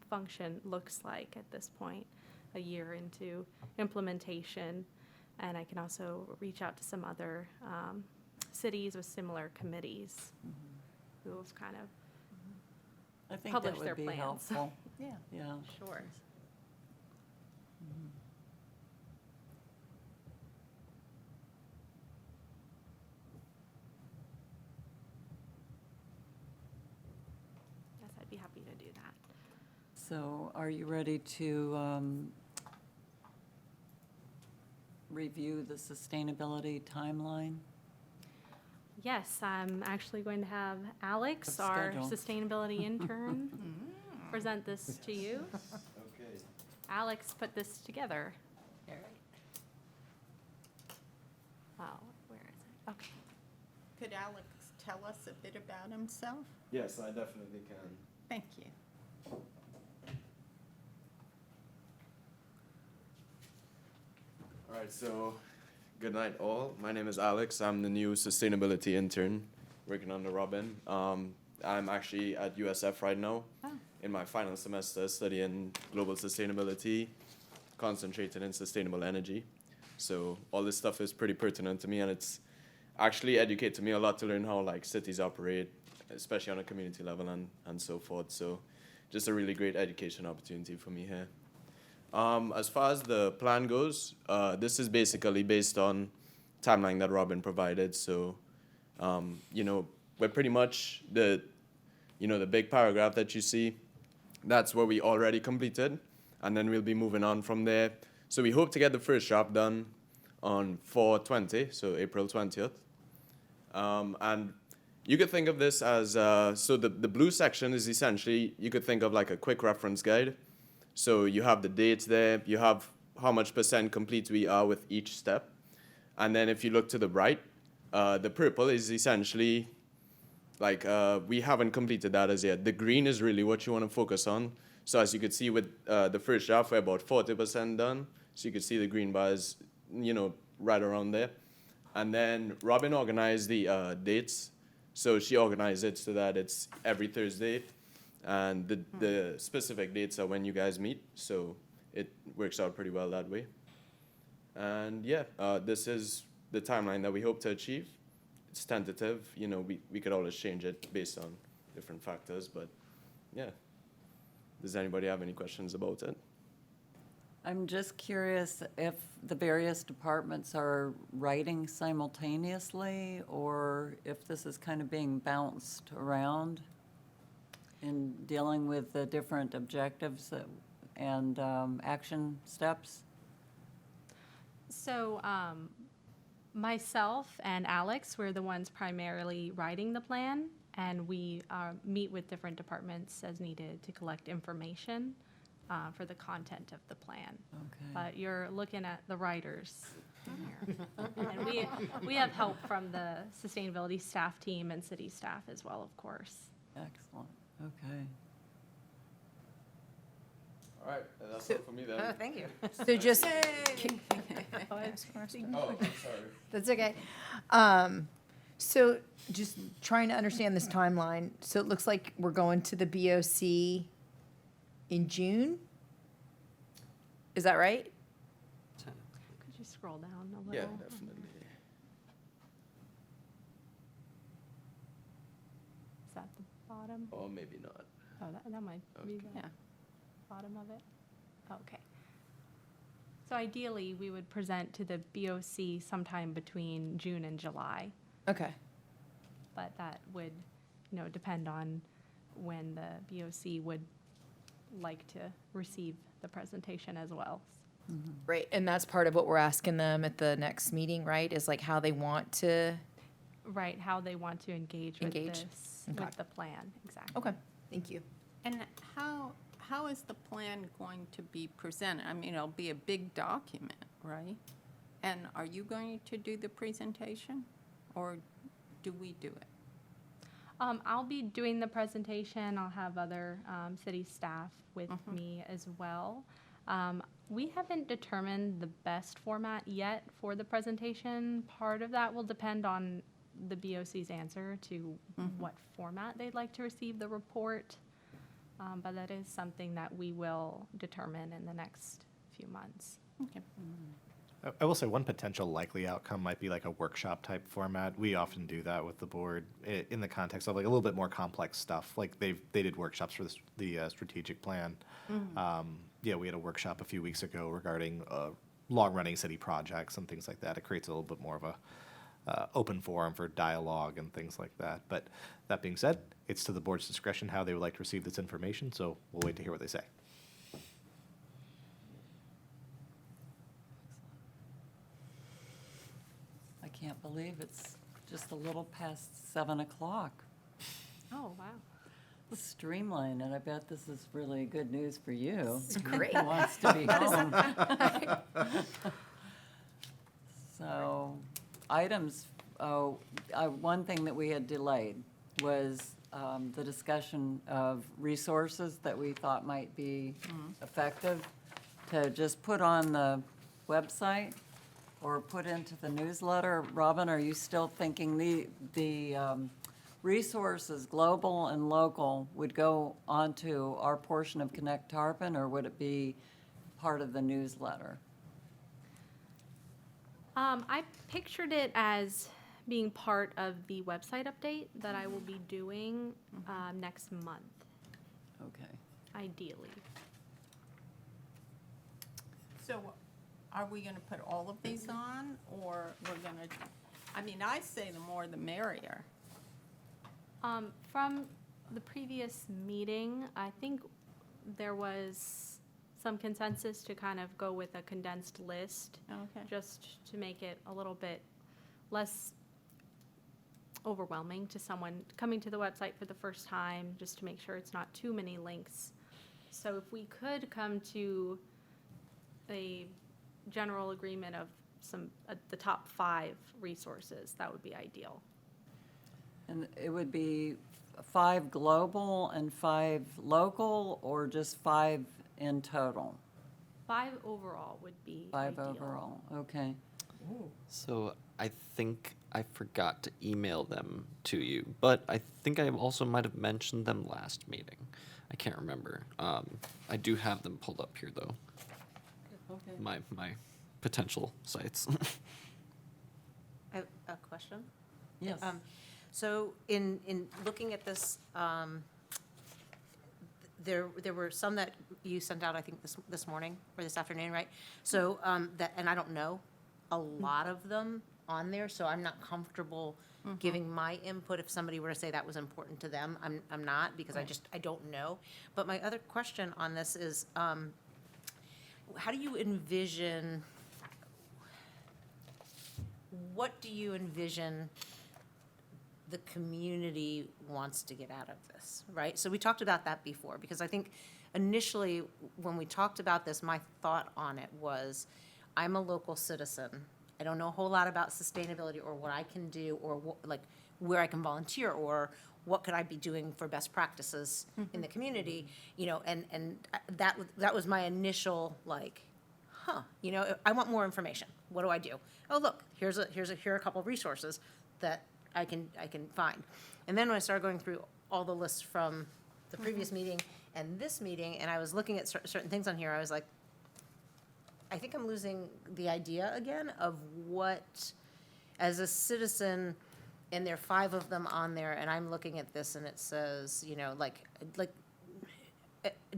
function looks like at this point, a year into implementation. And I can also reach out to some other cities with similar committees who have kind of, I think that Publish their would be plans. helpful. Yeah, Yeah. sure. yes, I'd be happy to do that. So are you ready to review the sustainability timeline? Yes, I'm actually going to have Alex, Of our schedule. sustainability intern, present this to you. Okay. Alex put this together. All right. Oh, where is it? Okay. Could Alex tell us a bit about himself? Yes, I definitely can. Thank you. All right, so good night, all. My name is Alex. I'm the new sustainability intern working under Robin. I'm actually at USF right now in my final semester studying global sustainability, concentrated in sustainable energy. So all this stuff is pretty pertinent to me, and it's actually educated me a lot to learn how like cities operate, especially on a community level and so forth. So just a really great education opportunity for me here. As far as the plan goes, this is basically based on timeline that Robin provided. So, we're pretty much the big paragraph that you see, that's what we already completed, and then we'll be moving on from there. So we hope to get the first draft done on 4/20, so April 20th. And you could think of this as, so the blue section is essentially, you could think of like a quick reference guide. So you have the dates there, you have how much % complete we are with each step. And then if you look to the right, the purple is essentially like we haven't completed that as yet. The green is really what you want to focus on. So as you could see with the first draft, we're about 40% done. So you could see the green bars, right around there. And then Robin organized the dates. So she organized it so that it's every Thursday. And the specific dates are when you guys meet, so it works out pretty well that way. And yeah, this is the timeline that we hope to achieve. It's tentative, we could always change it based on different factors, but yeah. Does anybody have any questions about it? I'm just curious if the various departments are writing simultaneously, or if this is kind of being bounced around in dealing with the different objectives and action steps? So, myself and Alex, we're the ones primarily writing the plan, and we meet with different departments as needed to collect information for the content of the plan. Okay. But you're looking at the writers here. And we have help from the sustainability staff team and city staff as well, of course. Excellent, okay. All right, and that's all for me then. Thank you. So just, Oh, I'm sorry. that's okay. So just trying to understand this timeline. So it looks like we're going to the BOC in June? Is that right? Could you scroll down a little? Yeah, definitely. Is that the bottom? Or maybe not. Oh, that might be the Yeah. bottom of it. Okay. So ideally, we would present to the BOC sometime between June and July, Okay. but that would, depend on when the BOC would like to receive the presentation as well. Right, and that's part of what we're asking them at the next meeting, right? Is like how they want to. Right, how they want to engage with Engage. this, Okay. with the plan, exactly. Okay, thank you. And how is the plan going to be presented? I mean, it'll be a big document, right? And are you going to do the presentation, or do we do it? I'll be doing the presentation. I'll have other city staff with me as well. We haven't determined the best format yet for the presentation. Part of that will depend on the BOC's answer to what format they'd like to receive the report. But that is something that we will determine in the next few months. Okay. I will say one potential likely outcome might be like a workshop type format. We often do that with the board in the context of like a little bit more complex stuff. Like they did workshops for the strategic plan. Yeah, we had a workshop a few weeks ago regarding long running city projects and things like that. It creates a little bit more of a open forum for dialogue and things like that. But that being said, it's to the board's discretion how they would like to receive this information. So we'll wait to hear what they say. I can't believe it's just a little past 7 o'clock. Oh, wow. Streamline, and I bet this is really good news for you. It's great. Who wants to be home? So, items, one thing that we had delayed was the discussion of resources that we thought might be effective to just put on the website or put into the newsletter. Robin, are you still thinking the resources, global and local, would go onto our portion of Connect Tarpon, or would it be part of the newsletter? I pictured it as being part of the website update that I will be doing next month, Okay. ideally. So are we gonna put all of these on, or we're gonna, I mean, I say the more the merrier. From the previous meeting, I think there was some consensus to kind of go with a condensed list, Okay. just to make it a little bit less overwhelming to someone coming to the website for the first time, just to make sure it's not too many links. So if we could come to a general agreement of the top 5 resources, that would be ideal. And it would be 5 global and 5 local, or just 5 in total? 5 overall would be 5 ideal. overall, okay. So I think I forgot to email them to you, but I think I also might have mentioned them last meeting. I can't remember. I do have them pulled up here though. Okay. My potential sites. I have a question. Yes. So in looking at this, there were some that you sent out, I think, this morning or this afternoon, right? So, and I don't know a lot of them on there, so I'm not comfortable giving my input if somebody were to say that was important to them. I'm not, because I don't know. But my other question on this is, how do you envision, what do you envision the community wants to get out of this, right? So we talked about that before, because I think initially, when we talked about this, my thought on it was, I'm a local citizen. I don't know a whole lot about sustainability or what I can do, or like where I can volunteer, or what could I be doing for best practices in the community, and that was my initial like, I want more information. What do I do? Oh, look, here are a couple of resources that I can find. And then when I started going through all the lists from the previous meeting and this meeting, and I was looking at certain things on here, I was like, I think I'm losing the idea again of what, as a citizen, and there are 5 of them on there, and I'm looking at this and it says, you know, like,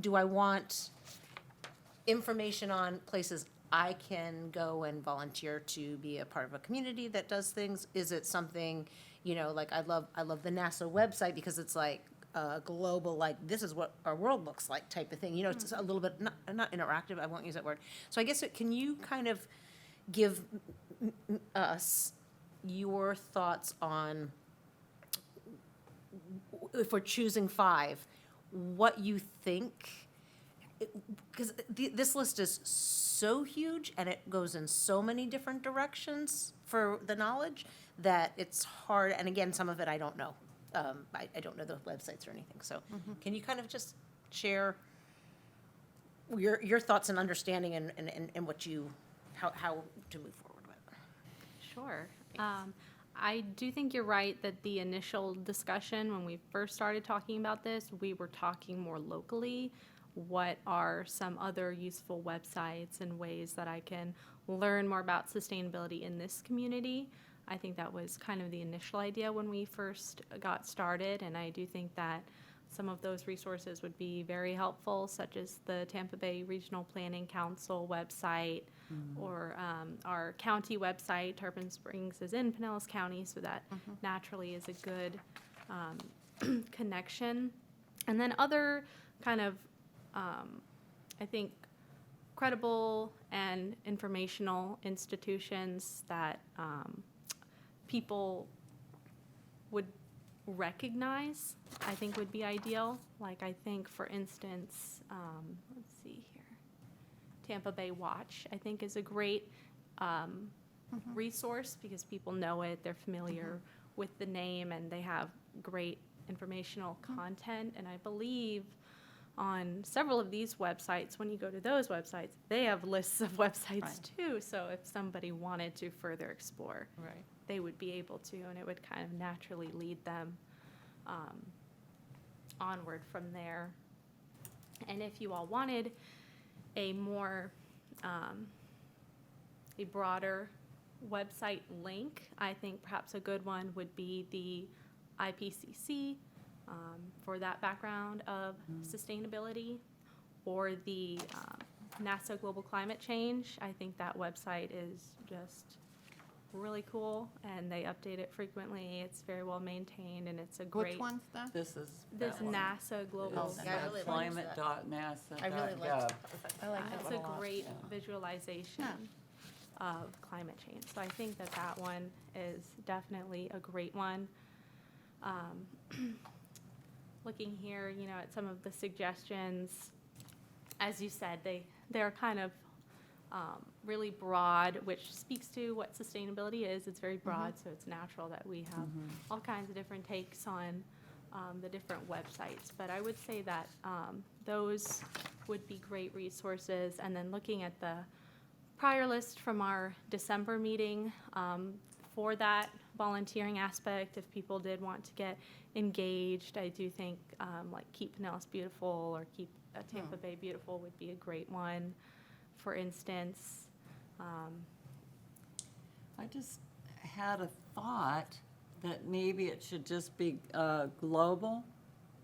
do I want information on places I can go and volunteer to be a part of a community that does things? Is it something, you know, like I love the NASA website because it's like a global, like, this is what our world looks like type of thing. You know, it's a little bit, not interactive, I won't use that word. So I guess, can you kind of give us your thoughts on, if we're choosing 5, what you think? Because this list is so huge and it goes in so many different directions for the knowledge that it's hard, and again, some of it I don't know. I don't know the websites or anything, so can you kind of just share your thoughts and understanding and what you, how to move forward with? Sure. I do think you're right that the initial discussion, when we first started talking about this, we were talking more locally. What are some other useful websites and ways that I can learn more about sustainability in this community? I think that was kind of the initial idea when we first got started, and I do think that some of those resources would be very helpful, such as the Tampa Bay Regional Planning Council website, or our county website. Tarpon Springs is in Pinellas County, so that naturally is a good connection. And then other kind of, I think, credible and informational institutions that people would recognize, I think would be ideal. Like, I think, for instance, let's see here, Tampa Bay Watch, I think, is a great resource because people know it, they're familiar with the name, and they have great informational content. And I believe on several of these websites, when you go to those websites, they have lists of websites Right. too. So if somebody wanted to further explore, Right. they would be able to, and it would kind of naturally lead them onward from there. And if you all wanted a more, a broader website link, I think perhaps a good one would be the IPCC for that background of sustainability, or the NASA Global Climate Change. I think that website is just really cool, and they update it frequently. It's very well maintained, and it's a great. Which one's that? This is. This that one. NASA Global. It's Yeah, I really liked climate.nasa.gov. I really liked I like It's that a one a lot. great Yeah. visualization of climate change. So I think that that one is definitely a great one. Looking here, you know, at some of the suggestions, as you said, they're kind of really broad, which speaks to what sustainability is. It's very broad, so it's natural that we have all kinds of different takes on the different websites. But I would say that those would be great resources. And then looking at the prior list from our December meeting, for that volunteering aspect, if people did want to get engaged, I do think like Keep Pinellas Beautiful or Keep Tampa Bay Beautiful would be a great one, for instance. I just had a thought that maybe it should just be global,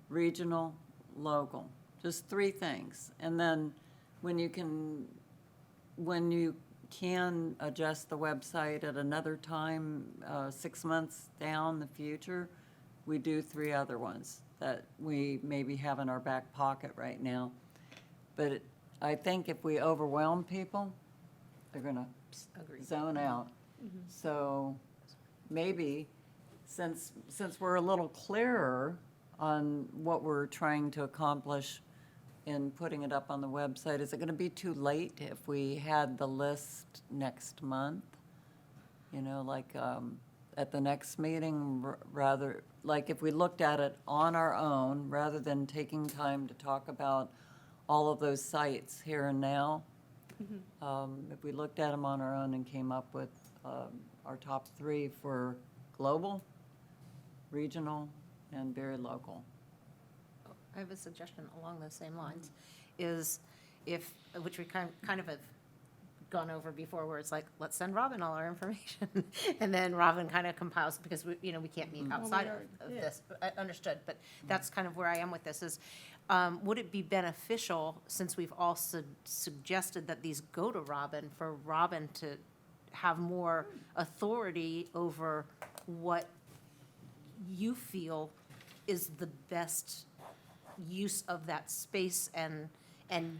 regional, local, just 3 things. And then when you can adjust the website at another time, 6 months down the future, we do 3 other ones that we maybe have in our back pocket right now. But I think if we overwhelm people, they're gonna zone out. So maybe, since we're a little clearer on what we're trying to accomplish in putting it up on the website, is it gonna be too late if we had the list next month? You know, like, at the next meeting, rather, like if we looked at it on our own, rather than taking time to talk about all of those sites here and now, if we looked at them on our own and came up with our top 3 for global, regional, and very local. I have a suggestion along those same lines, is if, which we kind of have gone over before, where it's like, let's send Robin all our information. And then Robin kind of compiles, because we can't meet outside of this, but I understood, but that's kind of where I am with this, is, would it be beneficial, since we've also suggested that these go to Robin, for Robin to have more authority over what you feel is the best use of that space, and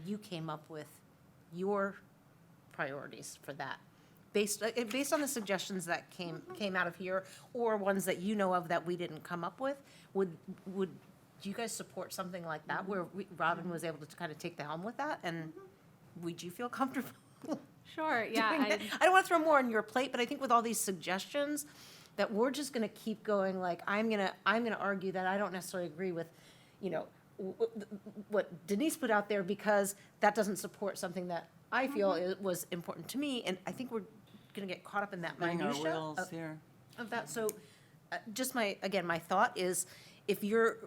you came up with your priorities for that, based on the suggestions that came out of here, or ones that you know of that we didn't come up with? Would do you guys support something like that, where Robin was able to kind of take the helm with that, and would you feel comfortable? Sure, yeah. doing that? I don't want to throw more on your plate, but I think with all these suggestions, that we're just going to keep going. Like, I'm gonna argue that I don't necessarily agree with, what Denise put out there, because that doesn't support something that I feel was important to me, and I think we're going to get caught up in that Bring our minutia wheels here. of that. So, just my thought is, if you're,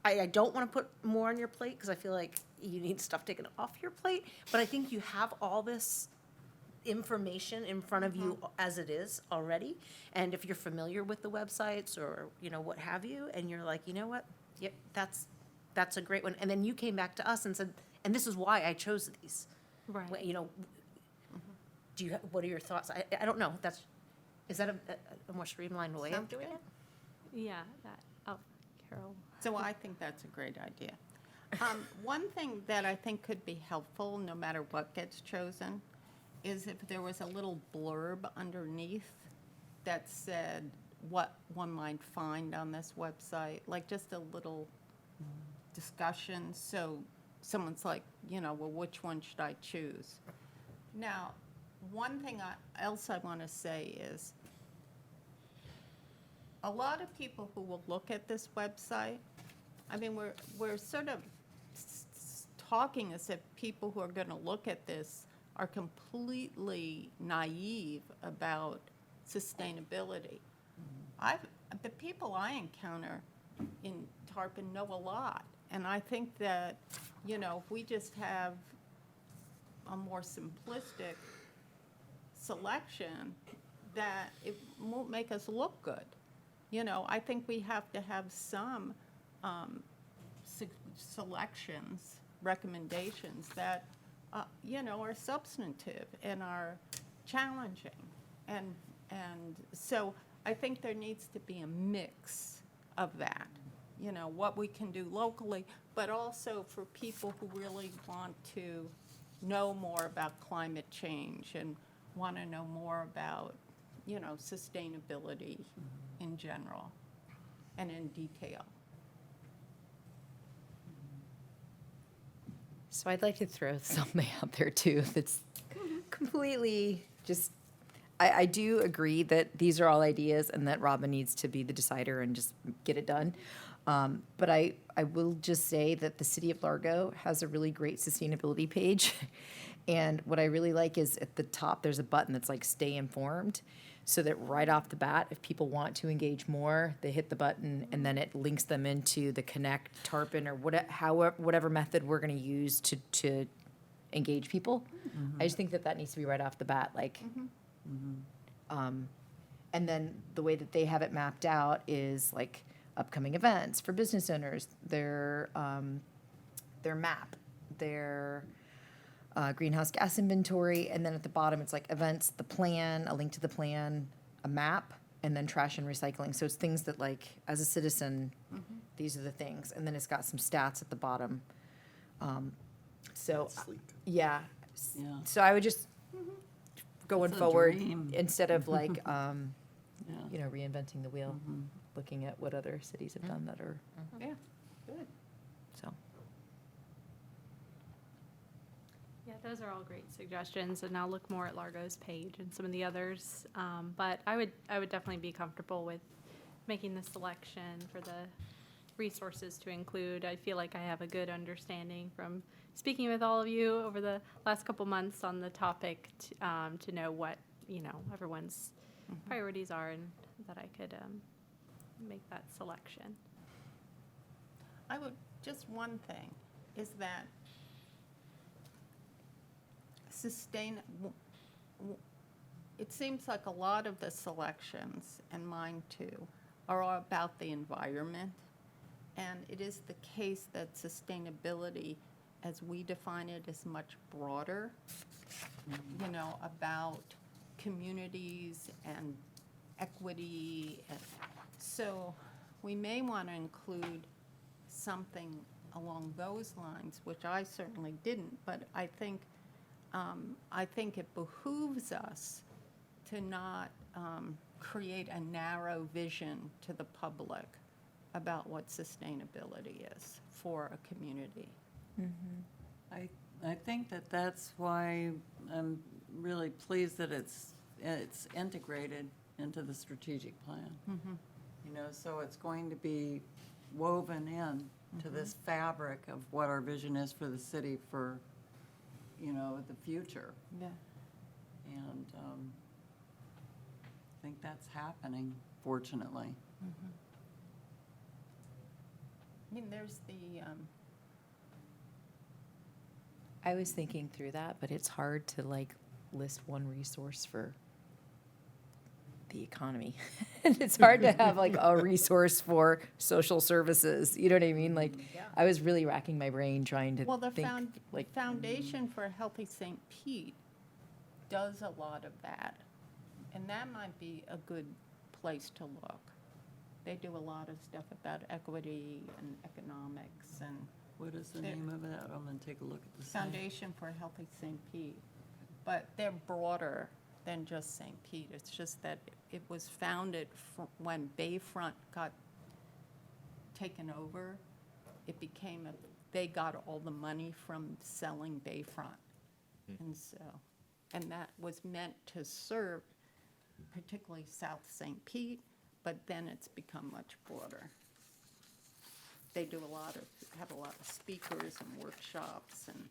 I don't want to put more on your plate, because I feel like you need stuff taken off your plate, but I think you have all this information in front of you as it is already, and if you're familiar with the websites, or what have you, and you're like, you know what, yep, that's a great one, and then you came back to us and said, and this is why I chose these. Right. Do you, what are your thoughts? I don't know, is that a more streamlined way of Sounds doing good. it? Yeah, Carol. So I think that's a great idea. One thing that I think could be helpful, no matter what gets chosen, is if there was a little blurb underneath that said what one might find on this website, like just a little discussion, so someone's like, well, which one should I choose? Now, one thing else I want to say is, a lot of people who will look at this website, I mean, we're sort of talking as if people who are going to look at this are completely naive about sustainability. The people I encounter in Tarpon know a lot, and I think that, if we just have a more simplistic selection, that it won't make us look good. I think we have to have some selections, recommendations that, are substantive and are challenging. And so I think there needs to be a mix of that, what we can do locally, but also for people who really want to know more about climate change and want to know more about, sustainability in general and in detail. So I'd like to throw something out there too that's completely just, I do agree that these are all ideas and that Robin needs to be the decider and just get it done. But I will just say that the city of Largo has a really great sustainability page. And what I really like is at the top, there's a button that's like stay informed. So that right off the bat, if people want to engage more, they hit the button and then it links them into the Connect, Tarpon, or whatever method we're going to use to engage people. I just think that needs to be right off the bat. And then the way that they have it mapped out is like upcoming events for business owners, their map, their greenhouse gas inventory, and then at the bottom it's like events, the plan, a link to the plan, a map, and then trash and recycling. So it's things that, like, as a citizen, these are the things, and then it's got some stats at the bottom. So yeah. Yeah. So I would just going It's a forward dream. instead of like Yeah. reinventing the wheel, looking at what other cities have done that are Yeah, good. so. Yeah, those are all great suggestions, and I'll look more at Largo's page and some of the others. But I would definitely be comfortable with making the selection for the resources to include. I feel like I have a good understanding from speaking with all of you over the last couple months on the topic to know what, everyone's priorities are, and that I could make that selection. I would just one thing, is that it seems like a lot of the selections, and mine too, are all about the environment. And it is the case that sustainability, as we define it, is much broader, about communities and equity. And so we may want to include something along those lines, which I certainly didn't, but I think it behooves us to not create a narrow vision to the public about what sustainability is for a community. I think that that's why I'm really pleased that it's integrated into the strategic plan. So it's going to be woven in to this fabric of what our vision is for the city for, the future. Yeah. And I think that's happening, fortunately. I mean, there's the, I was thinking through that, but it's hard to like list one resource for the economy. And it's hard to have like a resource for social services, you know what I mean? Like, I was really racking my brain trying to well, the think, Foundation for a Healthy St. Pete does a lot of that. And that might be a good place to look. They do a lot of stuff about equity and economics and What is the There- name of that? I'm going to take a look at the site. Foundation for a Healthy St. Pete. But they're broader than just St. Pete. It's just that it was founded when Bayfront got taken over. It became they got all the money from selling Bayfront. And that was meant to serve particularly South St. Pete, but then it's become much broader. They do have a lot of speakers and workshops, and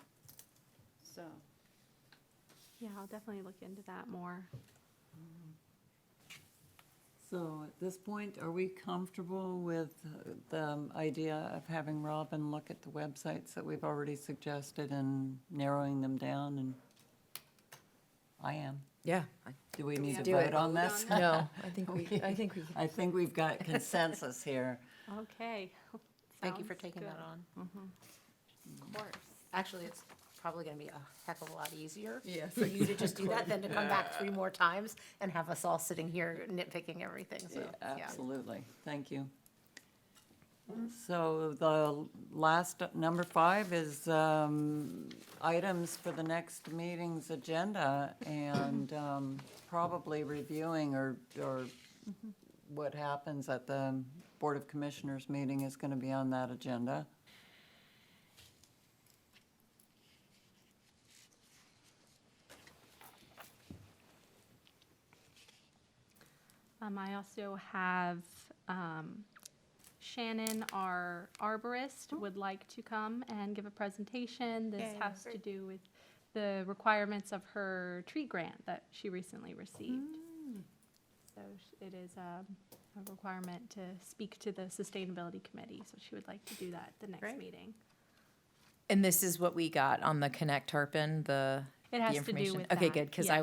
so. Yeah, I'll definitely look into that more. So at this point, are we comfortable with the idea of having Robin look at the websites that we've already suggested and narrowing them down? And I am. yeah. Do we need to Do it. vote on this? No, I think we I think we've got consensus here. Okay. Thank you for Sounds taking good. that on. Of course. Actually, it's probably gonna be a heck of a lot easier Yes. for you to just do that than to come back 3 more times and have us all sitting here nitpicking everything, so, yeah. Absolutely. Thank you. So the last, number 5 is items for the next meeting's agenda, and probably reviewing or what happens at the Board of Commissioners meeting is going to be on that agenda. I also have Shannon, our arborist, would like to come and give a presentation. This Yay. has to do with the requirements of her tree grant that she recently received. So it is a requirement to speak to the Sustainability Committee, so she would like to do that at the next Great. meeting. And this is what we got on the Connect Tarpon, It has the to do information? with Okay, that, good, because yes.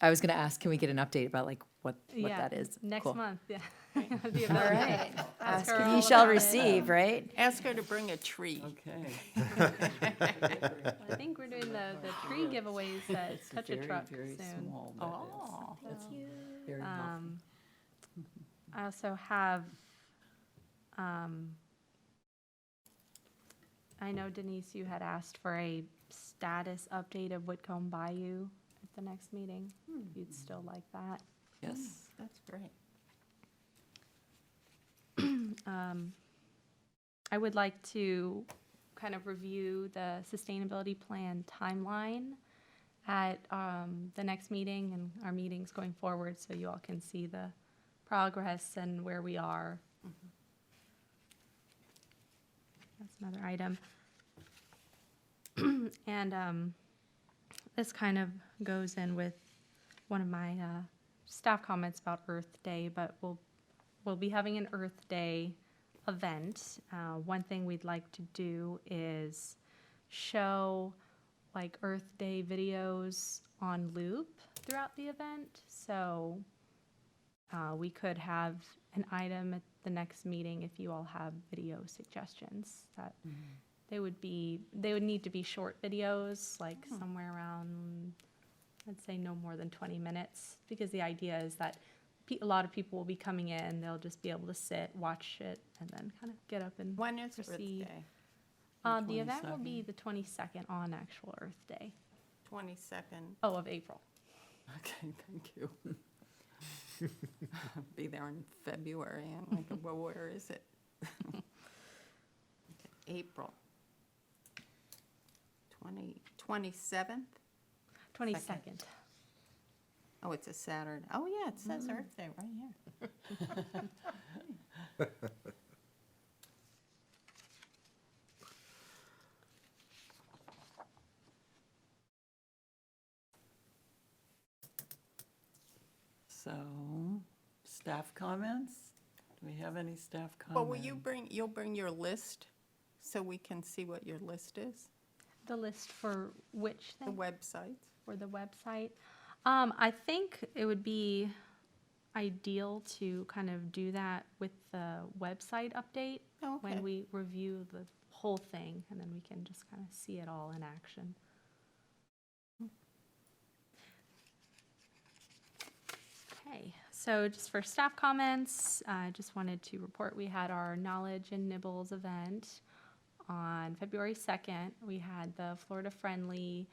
I was gonna ask, can we get an update about like what Yeah, that is? Next Cool. month, yeah. The All event. right. Ask Ask her and all ye shall about it. receive, right? Ask her to bring a tree. Okay. I think we're doing the tree giveaways at It's Touch a very, Truck very soon. small, but Oh, it's very healthy. I also have, I know Denise, you had asked for a status update of Whitcomb Bayou at the next meeting. If you'd still like that. Yes. that's great. I would like to kind of review the sustainability plan timeline at the next meeting and our meetings going forward, so you all can see the progress and where we are. That's another item. And this kind of goes in with one of my staff comments about Earth Day, but we'll be having an Earth Day event, one thing we'd like to do is show like Earth Day videos on loop throughout the event. So we could have an item at the next meeting if you all have video suggestions that they would need to be short videos, like somewhere around, I'd say no more than 20 minutes, because the idea is that a lot of people will be coming in, they'll just be able to sit, watch it, and then kind of get up and When is Earth proceed. Day? The event will be the 22nd on actual Earth Day. 22nd. Oh, of April. Okay, thank you. Be there in February, and like, well, where is it? April. 27th? 22nd. Oh, it's a Saturday. Oh, yeah, it says Earth Day right here. So, staff comments? Do we have any staff comments? Well, you'll bring your list so we can see what your list is? The list for which The thing? websites? For the website. I think it would be ideal to kind of do that with the website update Oh, okay. when we review the whole thing, and then we can just kind of see it all in action. Okay, so just for staff comments, I just wanted to report we had our Knowledge and Nibbles event on February 2nd. We had the Florida Friendly,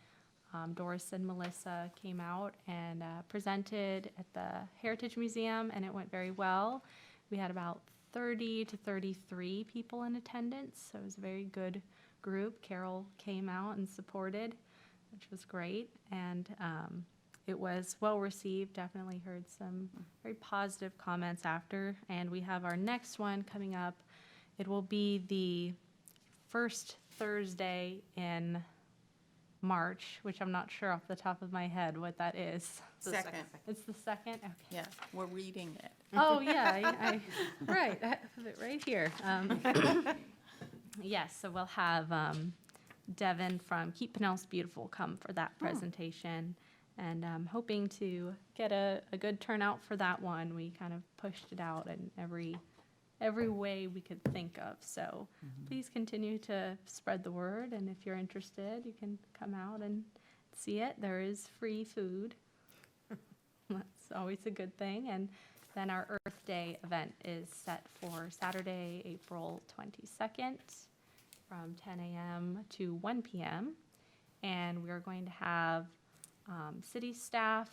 Doris and Melissa came out and presented at the Heritage Museum, and it went very well. We had about 30 to 33 people in attendance, so it was a very good group. Carol came out and supported, which was great, and it was well received. Definitely heard some very positive comments after, and we have our next one coming up. It will be the first Thursday in March, which I'm not sure off the top of my head what that is. Second. It's the second? Okay. Yeah, we're reading it. Oh, yeah, right, I have it right here. Yes, so we'll have Devin from Keep Pinellas Beautiful come for that presentation. And I'm hoping to get a good turnout for that one. We kind of pushed it out in every way we could think of. So please continue to spread the word, and if you're interested, you can come out and see it. There is free food. That's always a good thing. And then our Earth Day event is set for Saturday, April 22nd from 10 a.m. to 1 p.m. And we're going to have city staff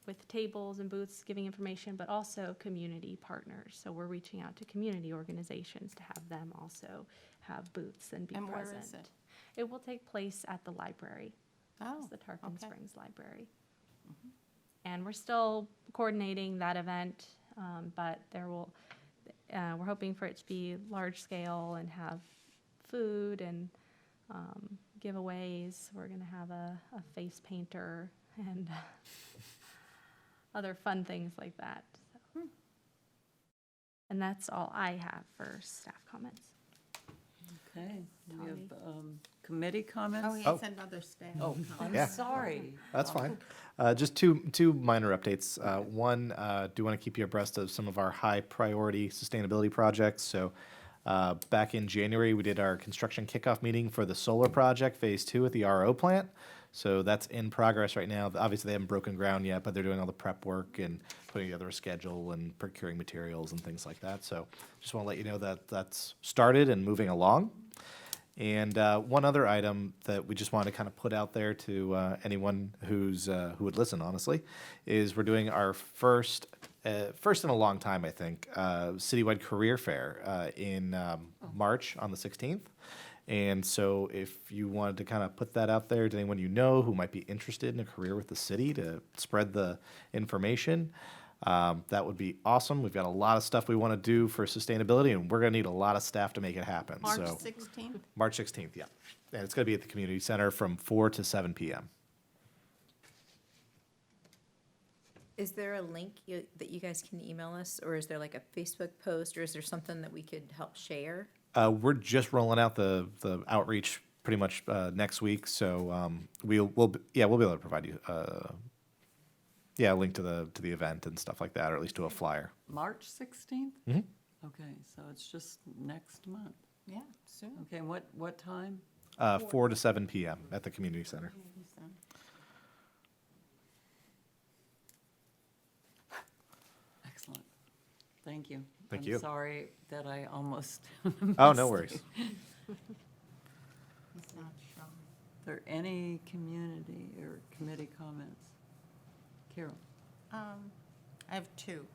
with tables and booths giving information, but also community partners. So we're reaching out to community organizations to have them also have booths and be And where present. is it? It will take place at the library. Oh, It's the Tarpon okay. Springs Library. And we're still coordinating that event, but we're hoping for it to be large scale and have food and giveaways. We're gonna have a face painter and other fun things like that. So. And that's all I have for staff comments. Okay, do we have Tommy. committee comments? Oh, he has another staff. Oh, I'm Yeah. sorry. That's fine. Just two minor updates. One, do want to keep you abreast of some of our high priority sustainability projects. So back in January, we did our construction kickoff meeting for the solar project, phase 2 at the RO plant. So that's in progress right now. Obviously, they haven't broken ground yet, but they're doing all the prep work and putting together a schedule and procuring materials and things like that. So just want to let you know that that's started and moving along. And one other item that we just want to kind of put out there to anyone who would listen, honestly, is we're doing our first in a long time, I think, citywide career fair in March on the 16th. And so if you wanted to kind of put that out there to anyone you know who might be interested in a career with the city to spread the information, that would be awesome. We've got a lot of stuff we want to do for sustainability, and we're going to need a lot of staff to make it happen. March So 16th? March 16th, yeah. And it's going to be at the community center from 4 to 7 p.m. Is there a link that you guys can email us, or is there like a Facebook post, or is there something that we could help share? We're just rolling out the outreach pretty much next week, so we'll be able to provide you a link to the event and stuff like that, or at least to a flyer. March 16th? Mhm. Okay, so it's just next month. Yeah, soon. Okay, what time? 4 to 7 p.m. at the community center. Excellent. Thank you. Thank I'm you. sorry that I almost. Oh, missed no it. worries. He's not showing. Are there any community or committee comments? Carol? I have two.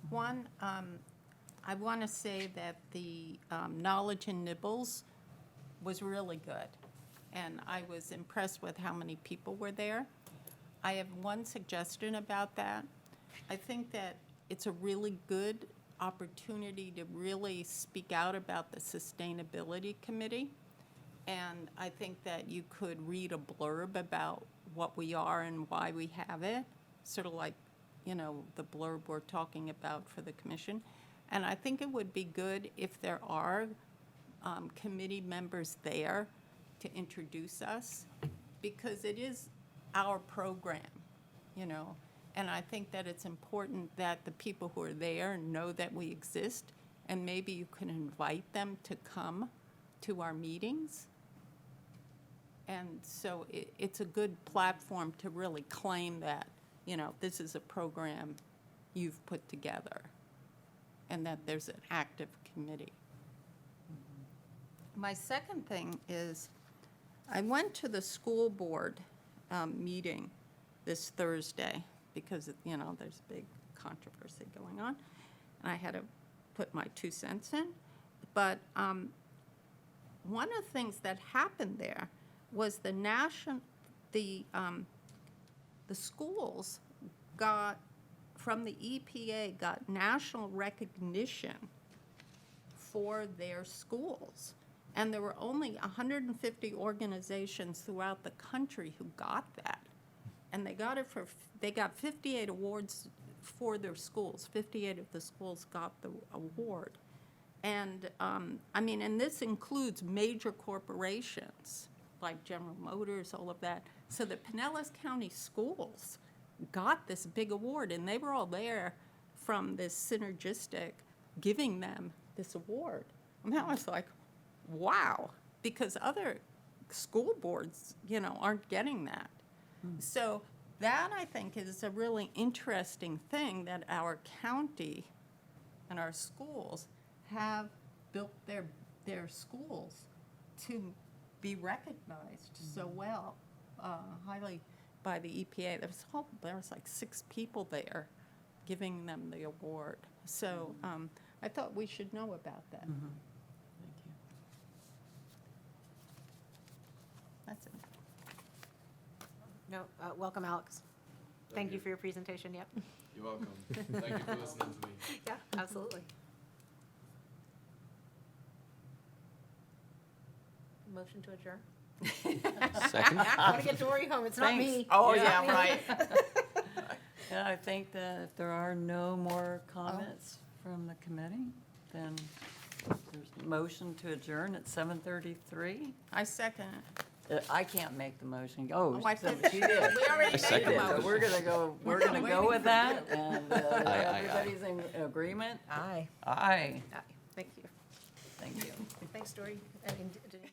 One, I want to say that the Knowledge and Nibbles was really good, and I was impressed with how many people were there. I have one suggestion about that. I think that it's a really good opportunity to really speak out about the Sustainability Committee. And I think that you could read a blurb about what we are and why we have it, sort of like, you know, the blurb we're talking about for the commission. And I think it would be good if there are committee members there to introduce us, because it is our program, you know. And I think that it's important that the people who are there know that we exist, and maybe you can invite them to come to our meetings. And so it's a good platform to really claim that, you know, this is a program you've put together, and that there's an active committee. My second thing is, I went to the school board meeting this Thursday because, you know, there's a big controversy going on, and I had to put my 2 cents in. But one of the things that happened there was the schools got, from the EPA, got national recognition for their schools. And there were only 150 organizations throughout the country who got that. And they got 58 awards for their schools. 58 of the schools got the award. And, I mean, and this includes major corporations like General Motors, all of that. So the Pinellas County Schools got this big award, and they were all there from this synergistic giving them this award. And that was like, wow, because other school boards, you know, aren't getting that. So that, I think, is a really interesting thing, that our county and our schools have built their schools to be recognized so well, highly by the EPA. There was like 6 people there giving them the award. So I thought we should know about that. Thank you. That's it. No, welcome, Alex. Thank you for your presentation, yep. You're welcome. Thank you for listening to me. Yeah, absolutely. Motion to adjourn? Second? I want to get Dory home, it's not Thanks. me. Oh, Yeah. yeah, right. Yeah, I think that if there are no more comments from the committee, then there's a motion to adjourn at 7:33. I second it. I can't make the motion. Oh, Oh, I so thought- she did. We already made second a it. So motion. we're gonna go with that, and Aye. everybody's in agreement? Aye. Aye, Aye. Thank you. thank you. Thanks, Dory. And Denise.